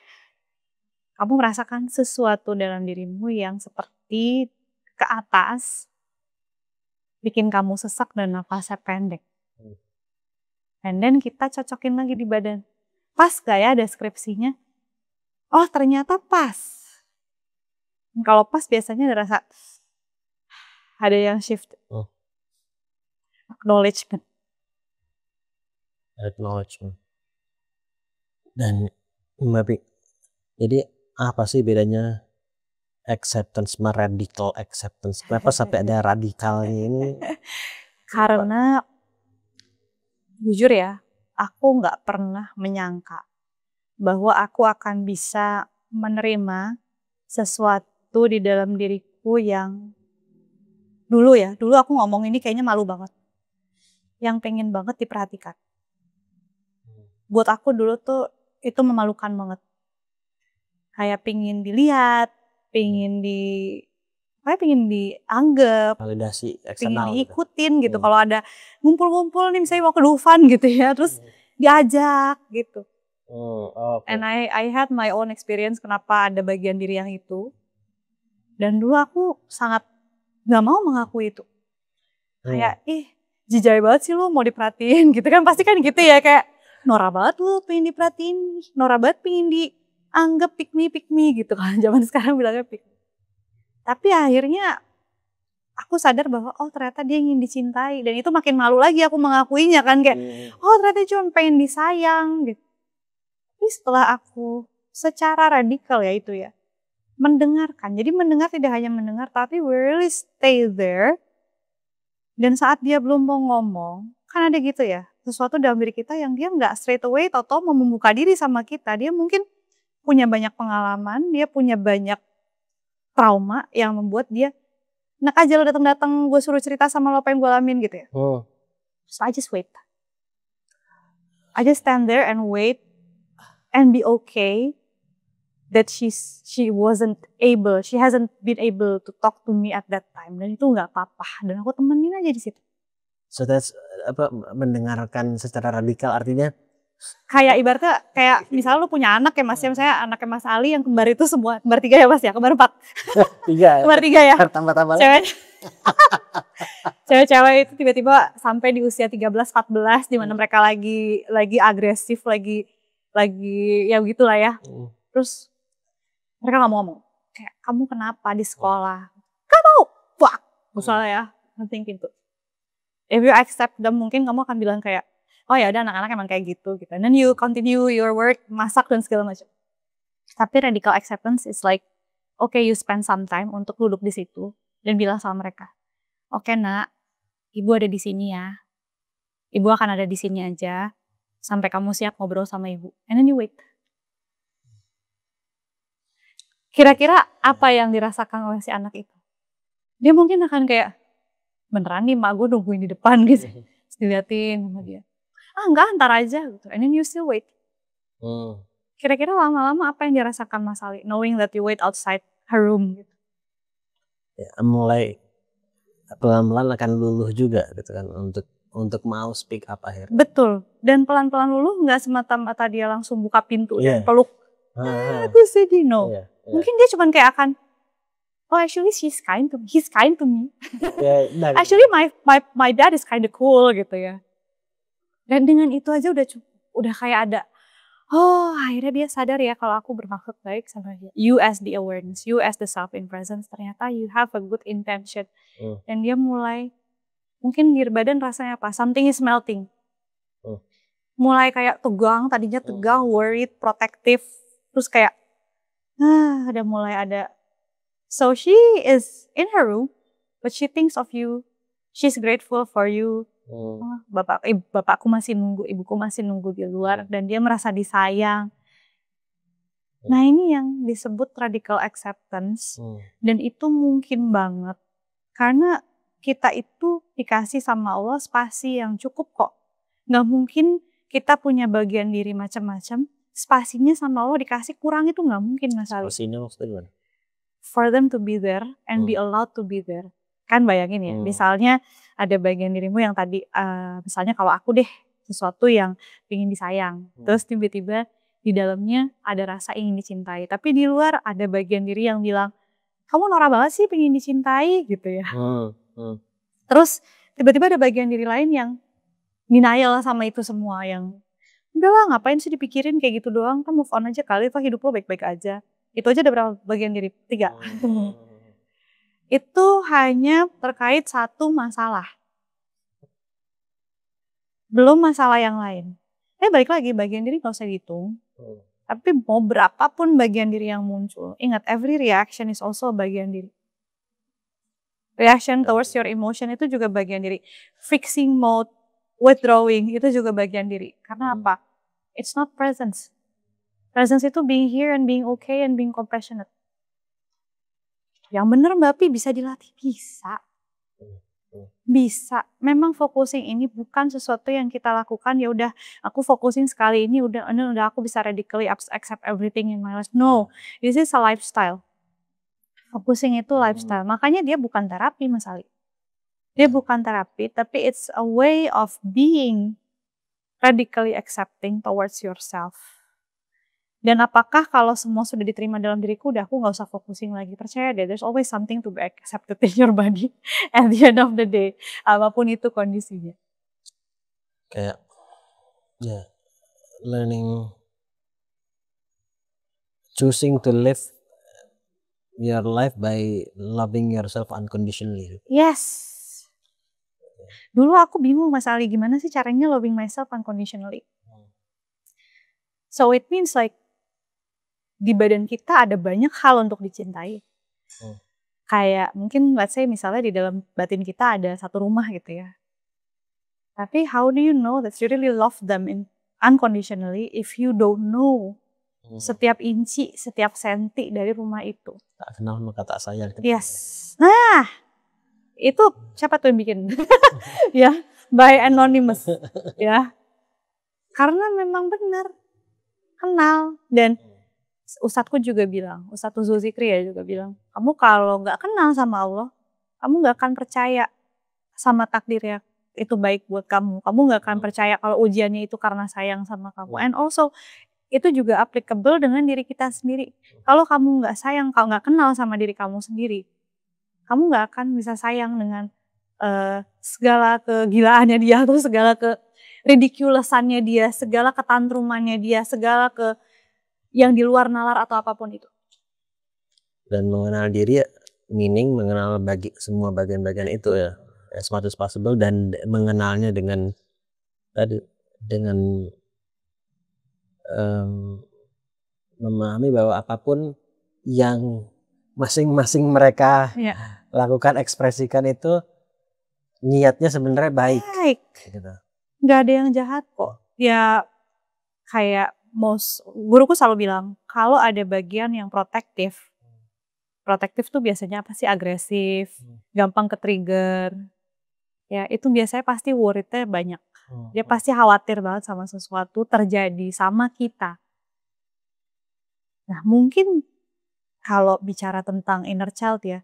kamu merasakan sesuatu dalam dirimu yang seperti ke atas, bikin kamu sesak dan nafasnya pendek. And then kita cocokin lagi di badan. Pas gak ya deskripsinya? Oh ternyata pas. Kalau pas biasanya ada rasa, ada yang shift. Acknowledgement. Dan Mbak Pi, jadi apa sih bedanya acceptance sama radical acceptance? Kenapa sampai ada radikalnya ini? Karena jujur ya, aku nggak pernah menyangka bahwa aku akan bisa menerima sesuatu di dalam diriku yang dulu aku ngomong ini kayaknya malu banget. Yang pengen banget diperhatikan. Buat aku dulu tuh itu memalukan banget. Kayak pengen dilihat, pengen dianggap, validasi pengen eksternal diikutin gitu. Kalau ada ngumpul-ngumpul nih misalnya mau ke Dufan gitu ya, terus diajak gitu. And I had my own experience kenapa ada bagian diri yang itu. Dan dulu aku sangat gak mau mengakui itu. Kayak jijai banget sih lu mau diperhatiin gitu kan, pasti kan gitu ya, kayak norak banget lu pengen diperhatiin, norak banget pengen dianggap pick me gitu kan, zaman sekarang bilangnya pick me. Tapi akhirnya aku sadar bahwa oh ternyata dia ingin dicintai, dan itu makin malu lagi aku mengakuinya kan, kayak oh ternyata cuma pengen disayang gitu. Tapi setelah aku secara radikal ya itu ya, mendengarkan, jadi mendengar tidak hanya mendengar tapi we really stay there. Dan saat dia belum mau ngomong, kan ada gitu ya, sesuatu dalam diri kita yang dia nggak straight away tau-tau mau membuka diri sama kita. Dia mungkin punya banyak pengalaman, dia punya banyak trauma yang membuat dia, enak aja lo datang-datang gue suruh cerita sama lo apa yang gue alamin gitu ya. So I just wait. I just stand there and wait and be okay that she hasn't been able to talk to me at that time, dan itu nggak apa-apa, dan aku temenin aja di situ. So that's mendengarkan secara radikal artinya kayak ibaratnya kayak misalnya lu punya anak ya Mas ya, misalnya anaknya Mas Ali yang kembar itu semua kembar 3 ya Mas ya, kembar 4 kembar 3 ya, tambah cewek-cewek itu tiba-tiba sampai di usia 13-14 di mana mereka lagi agresif, lagi ya gitulah ya. Terus mereka gak mau ngomong, kayak kamu kenapa di sekolah? Gak mau, fuck, misalnya ya, nanti pintu. If you accept them, mungkin kamu akan bilang kayak, oh ya udah anak-anak emang kayak gitu. And then you continue your work, masak dan segala macam. Tapi radical acceptance is like, okay, you spend some time untuk duduk di situ dan bilang sama mereka, oke nak, ibu ada di sini ya, ibu akan ada di sini aja sampai kamu siap ngobrol sama ibu. And then you wait. Kira-kira apa yang dirasakan oleh si anak itu? Dia mungkin akan kayak, beneran nih mak gue nungguin di depan gitu. Terus diliatin sama dia. Enggak, ntar aja gitu. And then you still wait. Kira-kira lama-lama apa yang dirasakan Mas Ali? Knowing that you wait outside her room gitu. Ya, mulai pelan-pelan akan luluh juga gitu kan untuk mau speak up akhirnya. Betul. Dan pelan-pelan luluh nggak semata-mata dia langsung buka pintu dan peluk. Aku sedih, no. Mungkin dia cuman kayak akan, oh actually he's kind to me. Nah, Actually my dad is kind of cool gitu ya. Dan dengan itu aja udah cukup, udah kayak ada, oh akhirnya dia sadar ya kalau aku bermaksud baik sama dia. You as the awareness, you as the self in presence, ternyata you have a good intention. Dan dia mulai, mungkin di badan rasanya apa, something is melting. Mulai kayak tegang, tadinya tegang, worried, protective, terus kayak, udah mulai ada. So she is in her room, but she thinks of you, she's grateful for you. Bapakku masih nunggu, ibuku masih nunggu di luar, dan dia merasa disayang. Nah ini yang disebut radical acceptance, dan itu mungkin banget, karena kita itu dikasih sama Allah spasi yang cukup kok. Nggak mungkin kita punya bagian diri macam-macam, spasinya sama Allah dikasih kurang, itu nggak mungkin Mas Ali. Spasinya maksudnya gimana? For them to be there and be allowed to be there. Kan bayangin ya, misalnya ada bagian dirimu yang tadi, misalnya kalau aku deh, sesuatu yang ingin disayang, terus tiba-tiba di dalamnya ada rasa ingin dicintai, tapi di luar ada bagian diri yang bilang, kamu norak banget sih pengen dicintai gitu ya. Terus tiba-tiba ada bagian diri lain yang denial sama itu semua, yang udahlah ngapain sih dipikirin kayak gitu doang, kan move on aja kali, toh hidup lo baik-baik aja. Itu aja ada berapa bagian diri? 3. Itu hanya terkait satu masalah. Belum masalah yang lain. Balik lagi, bagian diri gak usah dihitung. Tapi mau berapapun bagian diri yang muncul, ingat every reaction is also bagian diri. Reaction towards your emotion itu juga bagian diri. Fixing mode, withdrawing, itu juga bagian diri. Karena apa? It's not presence. Presence itu being here and being okay and being compassionate. Yang bener Mbak Pi, bisa dilatih? Bisa. Bisa. Memang focusing ini bukan sesuatu yang kita lakukan, ya udah aku focusing sekali ini udah aku bisa radically accept everything in my life. No, this is a lifestyle. Focusing itu lifestyle. Makanya dia bukan terapi Mas Ali. Dia bukan terapi, tapi it's a way of being radically accepting towards yourself. Dan apakah kalau semua sudah diterima dalam diriku, udah aku gak usah focusing lagi. Percaya deh, there's always something to be accepted in your body at the end of the day. Apapun itu kondisinya. Kayak, learning, choosing to live your life by loving yourself unconditionally. Yes. Dulu aku bingung Mas Ali, gimana sih caranya loving myself unconditionally. So it means like, di badan kita ada banyak hal untuk dicintai. Kayak mungkin let's say misalnya di dalam batin kita ada satu rumah gitu ya. Tapi how do you know that you really love them unconditionally if you don't know setiap inci, setiap senti dari rumah itu. Tak kenal maka tak sayang. Yes. Nah, itu siapa tuh yang bikin? Ya, by anonymous. Ya. Karena memang benar. Kenal. Dan Ustadzku juga bilang, Ustadz Zulzikri ya juga bilang, kamu kalau nggak kenal sama Allah, kamu nggak akan percaya sama takdir ya itu baik buat kamu. Kamu nggak akan percaya kalau ujiannya itu karena sayang sama kamu. And also itu juga applicable dengan diri kita sendiri. Kalau kamu nggak sayang, kalau nggak kenal sama diri kamu sendiri, kamu nggak akan bisa sayang dengan segala kegilaannya dia, atau segala ridiculousannya dia, segala ketantrumannya dia, segala yang di luar nalar atau apapun itu. Dan mengenal diri, meaning mengenal semua bagian-bagian itu ya, as much as possible, dan mengenalnya dengan memahami bahwa apapun yang masing-masing mereka lakukan, ekspresikan itu niatnya sebenarnya baik. Gitu. Nggak ada yang jahat kok. Ya kayak guruku selalu bilang, kalau ada bagian yang protektif tuh biasanya apa sih, agresif, gampang ke-trigger. Ya itu biasanya pasti worry-nya banyak. Dia pasti khawatir banget sama sesuatu terjadi sama kita. Nah mungkin kalau bicara tentang inner child ya,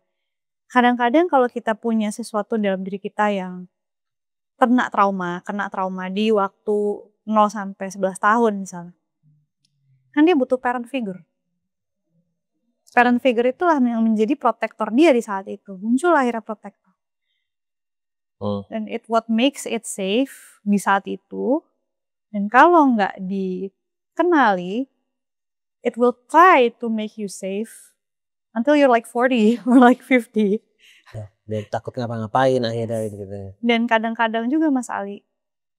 kadang-kadang kalau kita punya sesuatu dalam diri kita yang kena trauma di waktu 0 sampai 11 tahun misalnya. Kan dia butuh parent figure. Parent figure itulah yang menjadi protektor dia di saat itu. Muncul akhirnya protektor. Dan what makes it safe di saat itu. Dan kalau nggak dikenali, it will try to make you safe until you're like 40 or like 50. Dan takut ngapa-ngapain akhirnya gitu. Dan kadang-kadang juga Mas Ali,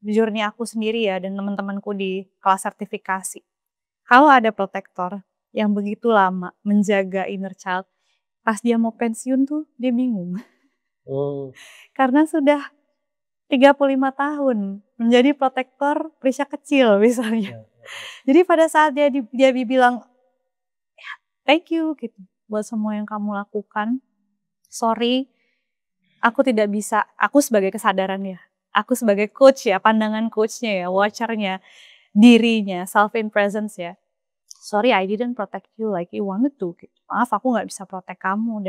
journey aku sendiri ya dan teman-temanku di kelas sertifikasi. Kalau ada protektor yang begitu lama menjaga inner child, pas dia mau pensiun tuh dia bingung. Karena sudah 35 tahun menjadi protektor Prisya kecil misalnya. Jadi pada saat dia bilang, thank you gitu buat semua yang kamu lakukan. Sorry, aku tidak bisa, aku sebagai kesadaran ya, aku sebagai coach ya, pandangan coachnya ya, watchernya, dirinya, self in presence ya. Sorry, I didn't protect you like you wanted to. Gitu. Maaf, aku nggak bisa protect kamu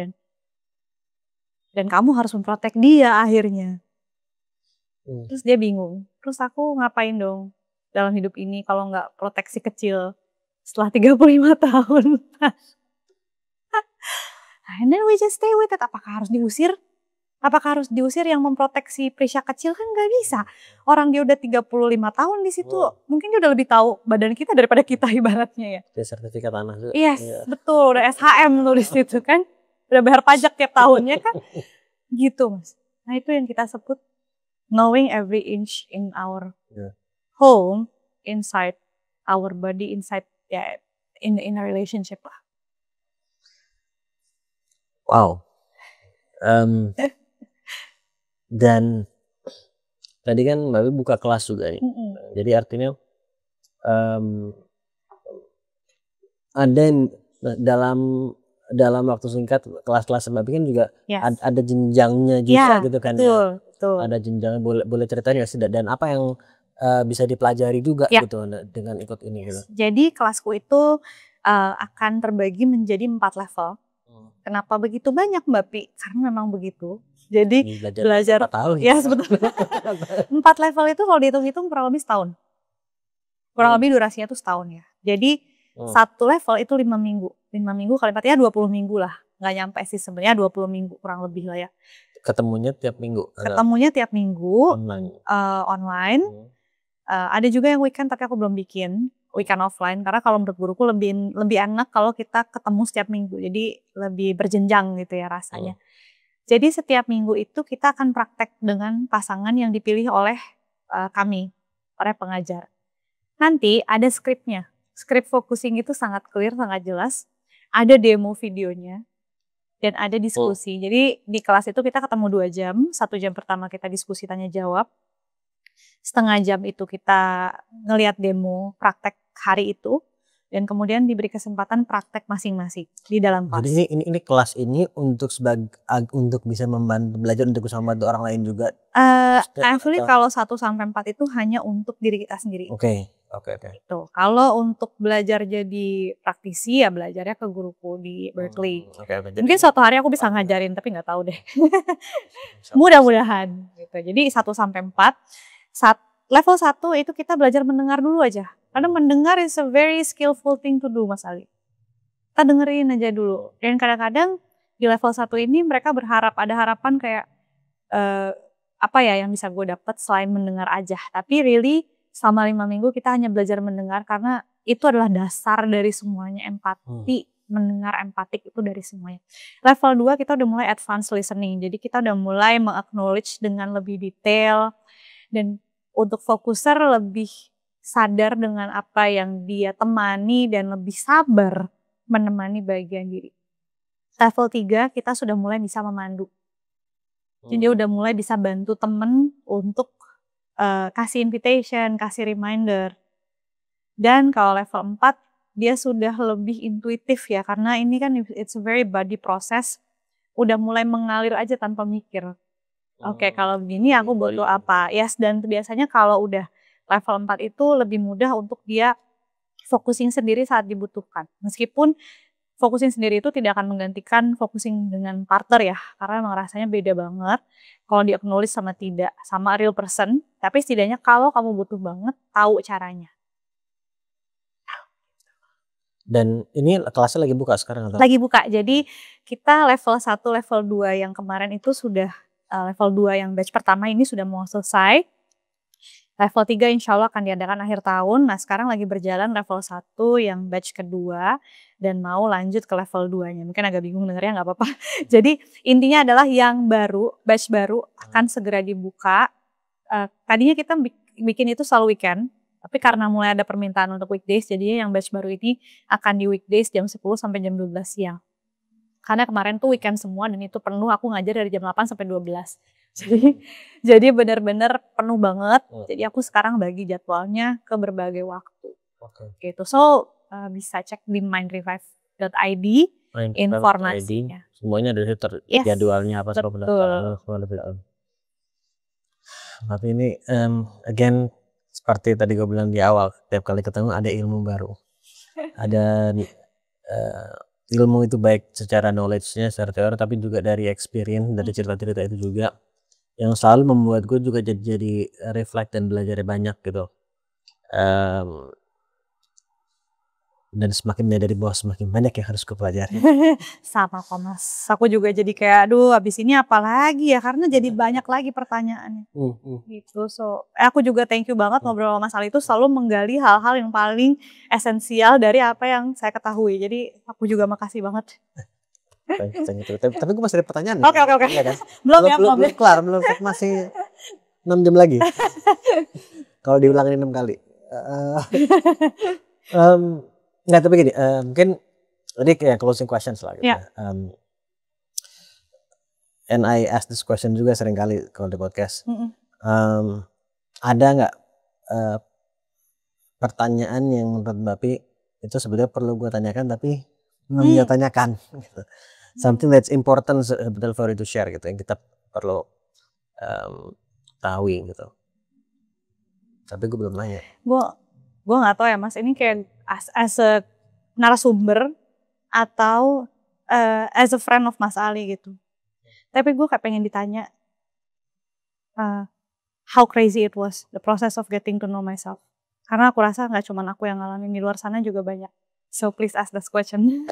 dan kamu harus memprotek dia akhirnya. Terus dia bingung. Terus aku ngapain dong dalam hidup ini kalau nggak proteksi kecil setelah 35 tahun. And then we just stay with it. Apakah harus diusir? Apakah harus diusir yang memproteksi Prisya kecil? Kan nggak bisa. Orang dia udah 35 tahun di situ. Mungkin dia udah lebih tahu badan kita daripada kita ibaratnya ya. Dia sertifikat tanah juga. Yes, betul. Udah SHM tuh di situ kan. Udah bayar pajak tiap tahunnya kan. Gitu Mas. Nah itu yang kita sebut knowing every inch in our home, inside our body, inside ya in a relationship lah. Wow. Dan tadi kan Mbak Wi buka kelas juga nih. Jadi artinya ada dalam waktu singkat kelas-kelas Mbak Wi kan juga ada jenjangnya juga gitu kan. Betul. Ada jenjangnya, boleh ceritain ya dan apa yang bisa dipelajari juga gitu dengan ikut ini gitu. Jadi kelasku itu akan terbagi menjadi 4 level. Kenapa begitu banyak Mbak Pi? Karena memang begitu. Jadi belajar 4 tahun. Ya sebetulnya 4 level itu kalau dihitung-hitung kurang lebih setahun. Kurang lebih durasinya tuh setahun ya. Jadi satu level itu 5 minggu. 5 minggu kali 4 ya 20 minggu lah. Nggak nyampe sih sebenarnya 20 minggu kurang lebih lah ya. Ketemunya tiap minggu? Ketemunya tiap minggu. Online. Ada juga yang weekend tapi aku belum bikin. Weekend offline karena kalau menurut guruku lebih enak kalau kita ketemu setiap minggu. Jadi lebih berjenjang gitu ya rasanya. Jadi setiap minggu itu kita akan praktek dengan pasangan yang dipilih oleh kami, oleh pengajar. Nanti ada skripnya. Skrip focusing itu sangat clear, sangat jelas. Ada demo videonya dan ada diskusi. Jadi di kelas itu kita ketemu 2 jam. 1 jam pertama kita diskusi tanya jawab. Setengah jam itu kita ngelihat demo praktek hari itu. Dan kemudian diberi kesempatan praktek masing-masing di dalam kelas. Jadi ini kelas ini untuk bisa belajar untuk bisa membantu orang lain juga. Actually kalau 1 sampai 4 itu hanya untuk diri kita sendiri. Oke. Gitu. Kalau untuk belajar jadi praktisi ya belajarnya ke guruku di Berkeley. Mungkin suatu hari aku bisa ngajarin tapi nggak tahu deh. Mudah-mudahan. Gitu. Jadi 1 sampai 4. Level 1 itu kita belajar mendengar dulu aja. Karena mendengar is a very skillful thing to do Mas Ali. Kita dengerin aja dulu. Dan kadang-kadang di level 1 ini mereka ada harapan kayak apa ya yang bisa gue dapat selain mendengar aja. Tapi really selama 5 minggu kita hanya belajar mendengar karena itu adalah dasar dari semuanya. Empati, mendengar empatik itu dari semuanya. Level 2 kita udah mulai advanced listening. Jadi kita udah mulai meng-acknowledge dengan lebih detail. Dan untuk fokuser lebih sadar dengan apa yang dia temani dan lebih sabar menemani bagian diri. Level 3 kita sudah mulai bisa memandu. Jadi dia udah mulai bisa bantu temen untuk kasih invitation, kasih reminder. Dan kalau level 4 dia sudah lebih intuitif ya karena ini kan it's a very body process. Udah mulai mengalir aja tanpa mikir. Oke, kalau begini aku butuh apa? Yes, dan biasanya kalau udah level 4 itu lebih mudah untuk dia focusing sendiri saat dibutuhkan. Meskipun focusing sendiri itu tidak akan menggantikan focusing dengan partner ya. Karena emang rasanya beda banget. Kalau di acknowledge sama tidak. Sama real person. Tapi setidaknya kalau kamu butuh banget, tahu caranya. Dan ini kelasnya lagi buka sekarang atau? Lagi buka, jadi kita level 1, level 2 yang kemarin itu sudah, level 2 yang batch pertama ini sudah mau selesai. Level 3 insya Allah akan diadakan akhir tahun. Nah sekarang lagi berjalan level 1 yang batch kedua dan mau lanjut ke level 2-nya. Mungkin agak bingung dengernya, nggak apa-apa. Jadi intinya adalah yang baru, batch baru akan segera dibuka. Tadinya kita bikin itu selalu weekend, tapi karena mulai ada permintaan untuk weekdays, jadinya yang batch baru ini akan di weekdays jam 10 sampai jam 12 siang. Karena kemarin tuh weekend semua dan itu penuh, aku ngajar dari jam 8 sampai 12. Jadi benar-benar penuh banget. Jadi aku sekarang bagi jadwalnya ke berbagai waktu. Gitu. So bisa cek di mindrevive.id informasinya. Semuanya ada Yes, jadwalnya apa betul. Tapi ini again seperti tadi gue bilang di awal, tiap kali ketemu ada ilmu baru. Ada ilmu itu baik secara knowledge-nya, secara teori, tapi juga dari experience, dari cerita-cerita itu juga yang selalu membuat gue juga jadi reflect dan belajar banyak gitu. Dan semakin dari bawah semakin banyak yang harus gue pelajari. Sama kok Mas, aku juga jadi kayak aduh abis ini apa lagi ya, karena jadi banyak lagi pertanyaannya. Gitu. So aku juga thank you banget ngobrol sama Mas Ali itu selalu menggali hal-hal yang paling esensial dari apa yang saya ketahui. Jadi aku juga makasih banget. Tapi gue masih ada pertanyaan. Oke. Iya kan? Belum kelar, masih 6 jam lagi. Kalau diulangin 6 kali. Nggak, tapi gini, mungkin tadi kayak closing questions lah gitu. Yeah. And I ask this question juga sering kali kalau di podcast. Ada nggak pertanyaan yang menurut Bapi itu sebenarnya perlu gue tanyakan tapi belum dia tanyakan gitu. Something that's important sebetulnya for you to share gitu, yang kita perlu tahu gitu. Tapi gue belum nanya. Gue nggak tahu ya Mas, ini kayak as a narasumber atau as a friend of Mas Ali gitu. Tapi gue kayak pengen ditanya how crazy it was, the process of getting to know myself. Karena aku rasa nggak cuma aku yang ngalamin, di luar sana juga banyak. So please ask this question.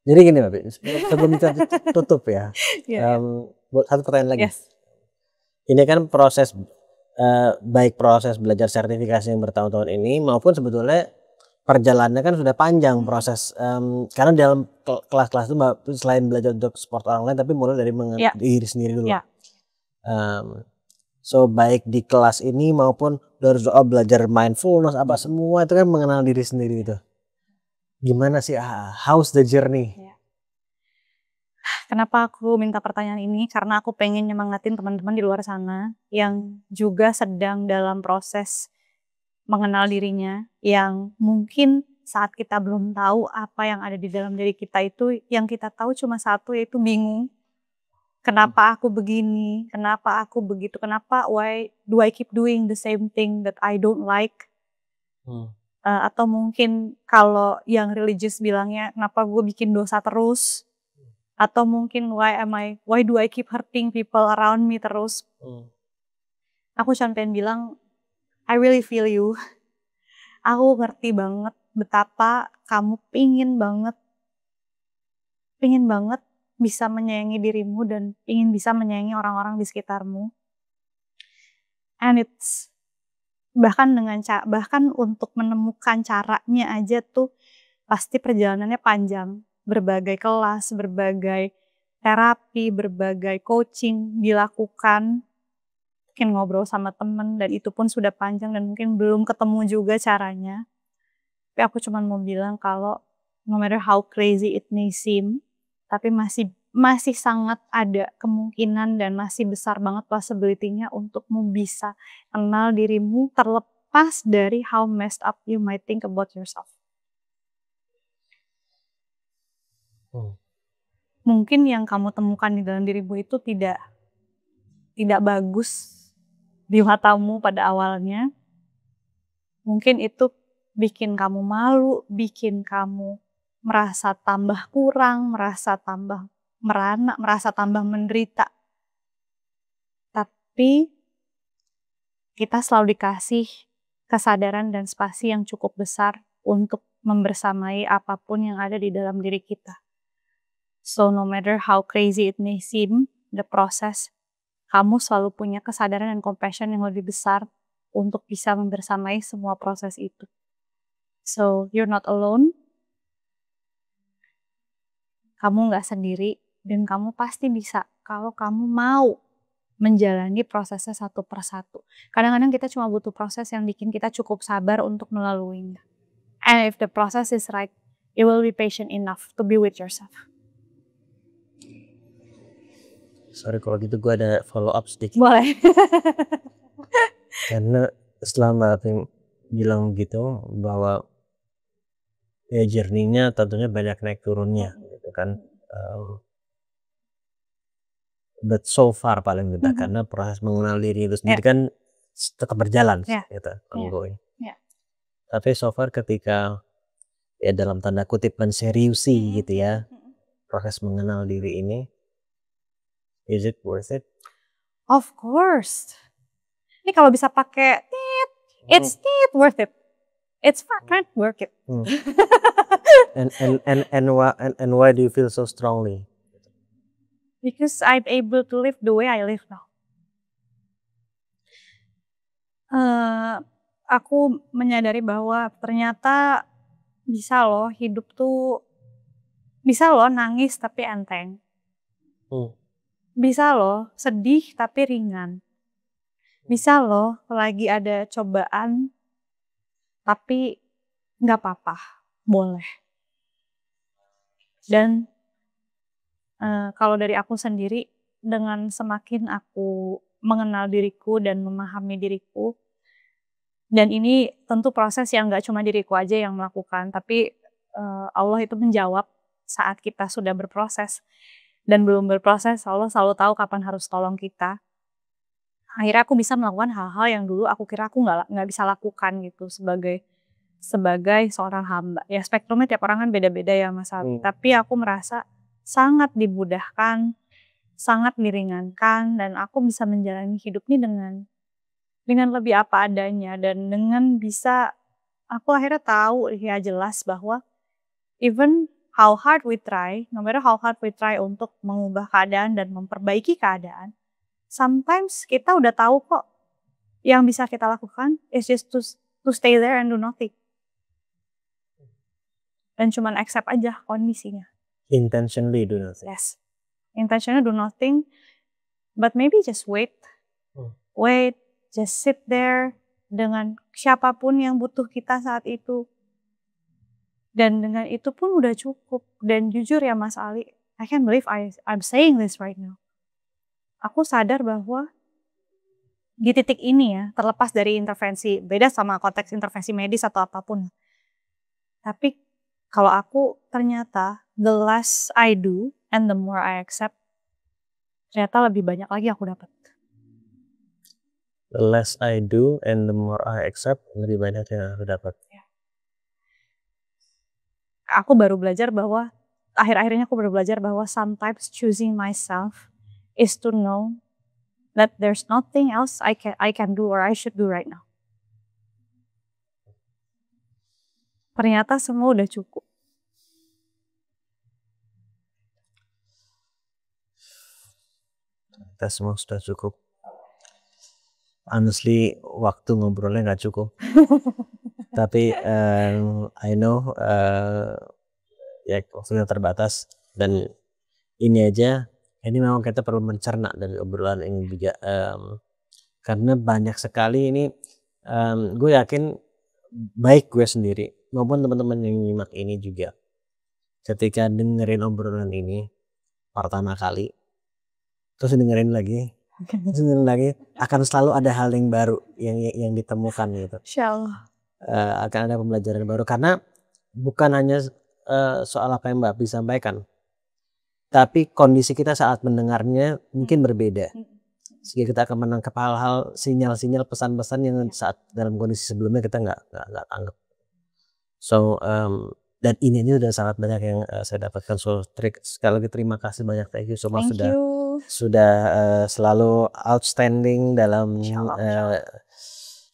Jadi gini Bapi, sebelum kita tutup ya, satu pertanyaan lagi. Yes. Ini kan proses, baik proses belajar sertifikasi yang bertahun-tahun ini maupun sebetulnya perjalanannya kan sudah panjang proses, karena dalam kelas-kelas itu selain belajar untuk support orang lain tapi mulai dari diri sendiri dulu. So baik di kelas ini maupun dari belajar mindfulness apa semua itu kan mengenal diri sendiri itu. Gimana sih, how's the journey? Kenapa aku minta pertanyaan ini? Karena aku pengen nyemangatin teman-teman di luar sana yang juga sedang dalam proses mengenal dirinya, yang mungkin saat kita belum tahu apa yang ada di dalam diri kita itu, yang kita tahu cuma satu, yaitu bingung. Kenapa aku begini? Kenapa aku begitu? Kenapa? Why do I keep doing the same thing that I don't like? Atau mungkin kalau yang religious bilangnya, kenapa gue bikin dosa terus? Atau mungkin why do I keep hurting people around me terus? Aku cuma pengen bilang, I really feel you. Aku ngerti banget betapa kamu pingin banget bisa menyayangi dirimu dan ingin bisa menyayangi orang-orang di sekitarmu. And it's bahkan untuk menemukan caranya aja tuh pasti perjalanannya panjang. Berbagai kelas, berbagai terapi, berbagai coaching dilakukan. Mungkin ngobrol sama temen dan itu pun sudah panjang dan mungkin belum ketemu juga caranya. Tapi aku cuma mau bilang kalau no matter how crazy it may seem, tapi masih sangat ada kemungkinan dan masih besar banget possibility-nya untukmu bisa kenal dirimu terlepas dari how messed up you might think about yourself. Mungkin yang kamu temukan di dalam dirimu itu tidak bagus di matamu pada awalnya. Mungkin itu bikin kamu malu, bikin kamu merasa tambah kurang, merasa tambah merana, merasa tambah menderita. Tapi kita selalu dikasih kesadaran dan spasi yang cukup besar untuk membersamai apapun yang ada di dalam diri kita. So no matter how crazy it may seem, the process, kamu selalu punya kesadaran dan compassion yang lebih besar untuk bisa membersamai semua proses itu. So you're not alone, kamu nggak sendiri, dan kamu pasti bisa kalau kamu mau menjalani prosesnya satu persatu. Kadang-kadang kita cuma butuh proses yang bikin kita cukup sabar untuk melaluinya. And if the process is right, you will be patient enough to be with yourself. Sorry kalau gitu gue ada follow up sedikit. Boleh. Karena setelah Mbak Aping bilang gitu bahwa ya journey-nya tentunya banyak naik turunnya gitu kan. But so far paling tidak karena proses mengenal diri itu sendiri kan tetap berjalan gitu, ongoing. Tapi so far ketika ya dalam tanda kutip menseriusi gitu ya proses mengenal diri ini, is it worth it? Of course. Ini kalau bisa pakai it's worth it. It's fun, worth it. And why do you feel so strongly? Because I'm able to live the way I live now. Aku menyadari bahwa ternyata bisa loh hidup tuh, bisa loh nangis tapi enteng. Bisa loh sedih tapi ringan. Bisa loh lagi ada cobaan tapi nggak apa-apa, boleh. Dan kalau dari aku sendiri, dengan semakin aku mengenal diriku dan memahami diriku, dan ini tentu proses yang nggak cuma diriku aja yang melakukan, tapi Allah itu menjawab saat kita sudah berproses. Dan belum berproses, Allah selalu tahu kapan harus tolong kita. Akhirnya aku bisa melakukan hal-hal yang dulu aku kira aku nggak bisa lakukan gitu sebagai seorang hamba. Ya spektrumnya tiap orang kan beda-beda ya Mas Ali. Tapi aku merasa sangat dimudahkan, sangat diringankan, dan aku bisa menjalani hidup ini dengan lebih apa adanya, dan dengan bisa aku akhirnya tahu ya jelas bahwa even how hard we try, no matter how hard we try untuk mengubah keadaan dan memperbaiki keadaan, sometimes kita udah tahu kok yang bisa kita lakukan is just to stay there and do nothing. Dan cuman accept aja kondisinya. Intentionally do nothing. Yes. Intentionally do nothing, but maybe just wait. Wait, just sit there dengan siapapun yang butuh kita saat itu. Dan dengan itu pun udah cukup. Dan jujur ya Mas Ali, I can't believe I'm saying this right now. Aku sadar bahwa di titik ini ya, terlepas dari intervensi, beda sama konteks intervensi medis atau apapun. Tapi kalau aku ternyata the less I do and the more I accept, ternyata lebih banyak lagi aku dapat. The less I do and the more I accept, lebih banyak yang aku dapat. Aku baru belajar bahwa, akhir-akhirnya aku baru belajar bahwa sometimes choosing myself is to know that there's nothing else I can do or I should do right now. Ternyata semua udah cukup. Kita semua sudah cukup. Honestly, waktu ngobrolnya nggak cukup. Tapi I know ya waktunya terbatas, dan ini aja. Ini memang kita perlu mencerna dari obrolan ini juga, karena banyak sekali ini, gue yakin baik gue sendiri maupun teman-teman yang nyimak ini juga, ketika dengerin obrolan ini pertama kali, terus dengerin lagi, akan selalu ada hal yang baru yang ditemukan gitu. Insyaallah. Akan ada pembelajaran baru, karena bukan hanya soal apa yang Mbak Aping sampaikan, tapi kondisi kita saat mendengarnya mungkin berbeda, sehingga kita akan menangkap hal-hal, sinyal-sinyal, pesan-pesan yang saat dalam kondisi sebelumnya kita nggak anggap. So dan ini udah sangat banyak yang saya dapatkan. So sekali lagi terima kasih banyak, thank you so much sudah selalu outstanding dalam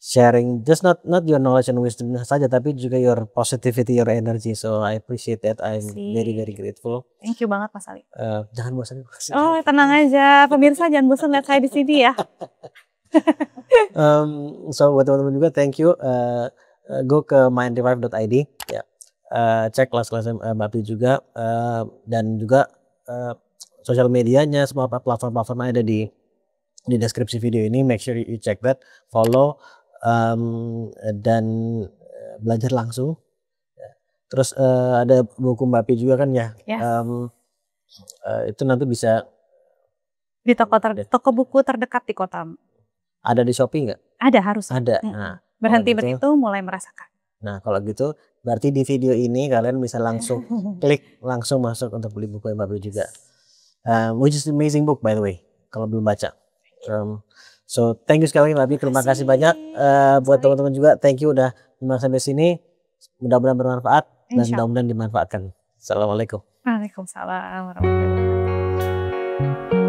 sharing just not your knowledge and wisdom saja, tapi juga your positivity, your energy. So I appreciate that. I'm very grateful. Thank you banget Mas Ali. Jangan bosan. Oh tenang aja, pemirsa jangan bosan lihat saya di sini ya. So buat teman-teman juga thank you. Go ke mindrevive.id ya. Cek kelas-kelas Mbak Pi juga, dan juga sosial medianya, semua platform-platform ada di deskripsi video ini. Make sure you check that, follow, dan belajar langsung. Terus ada buku Mbak Pi juga kan ya. Yes. Itu nanti bisa di toko buku terdekat di kota. Ada di Shopee nggak? Ada, harus. Ada. Nah, berhenti berhitung mulai merasakan. Nah kalau gitu berarti di video ini kalian bisa langsung klik langsung masuk untuk beli buku Mbak Pi juga. Which is amazing book by the way kalau belum baca. So thank you sekali lagi Mbak Pi, terima kasih banyak. Buat teman-teman juga thank you udah nyimak sampai sini. Mudah-mudahan bermanfaat dan mudah-mudahan dimanfaatkan. Assalamualaikum. Waalaikumsalam warahmatullahi wabarakatuh.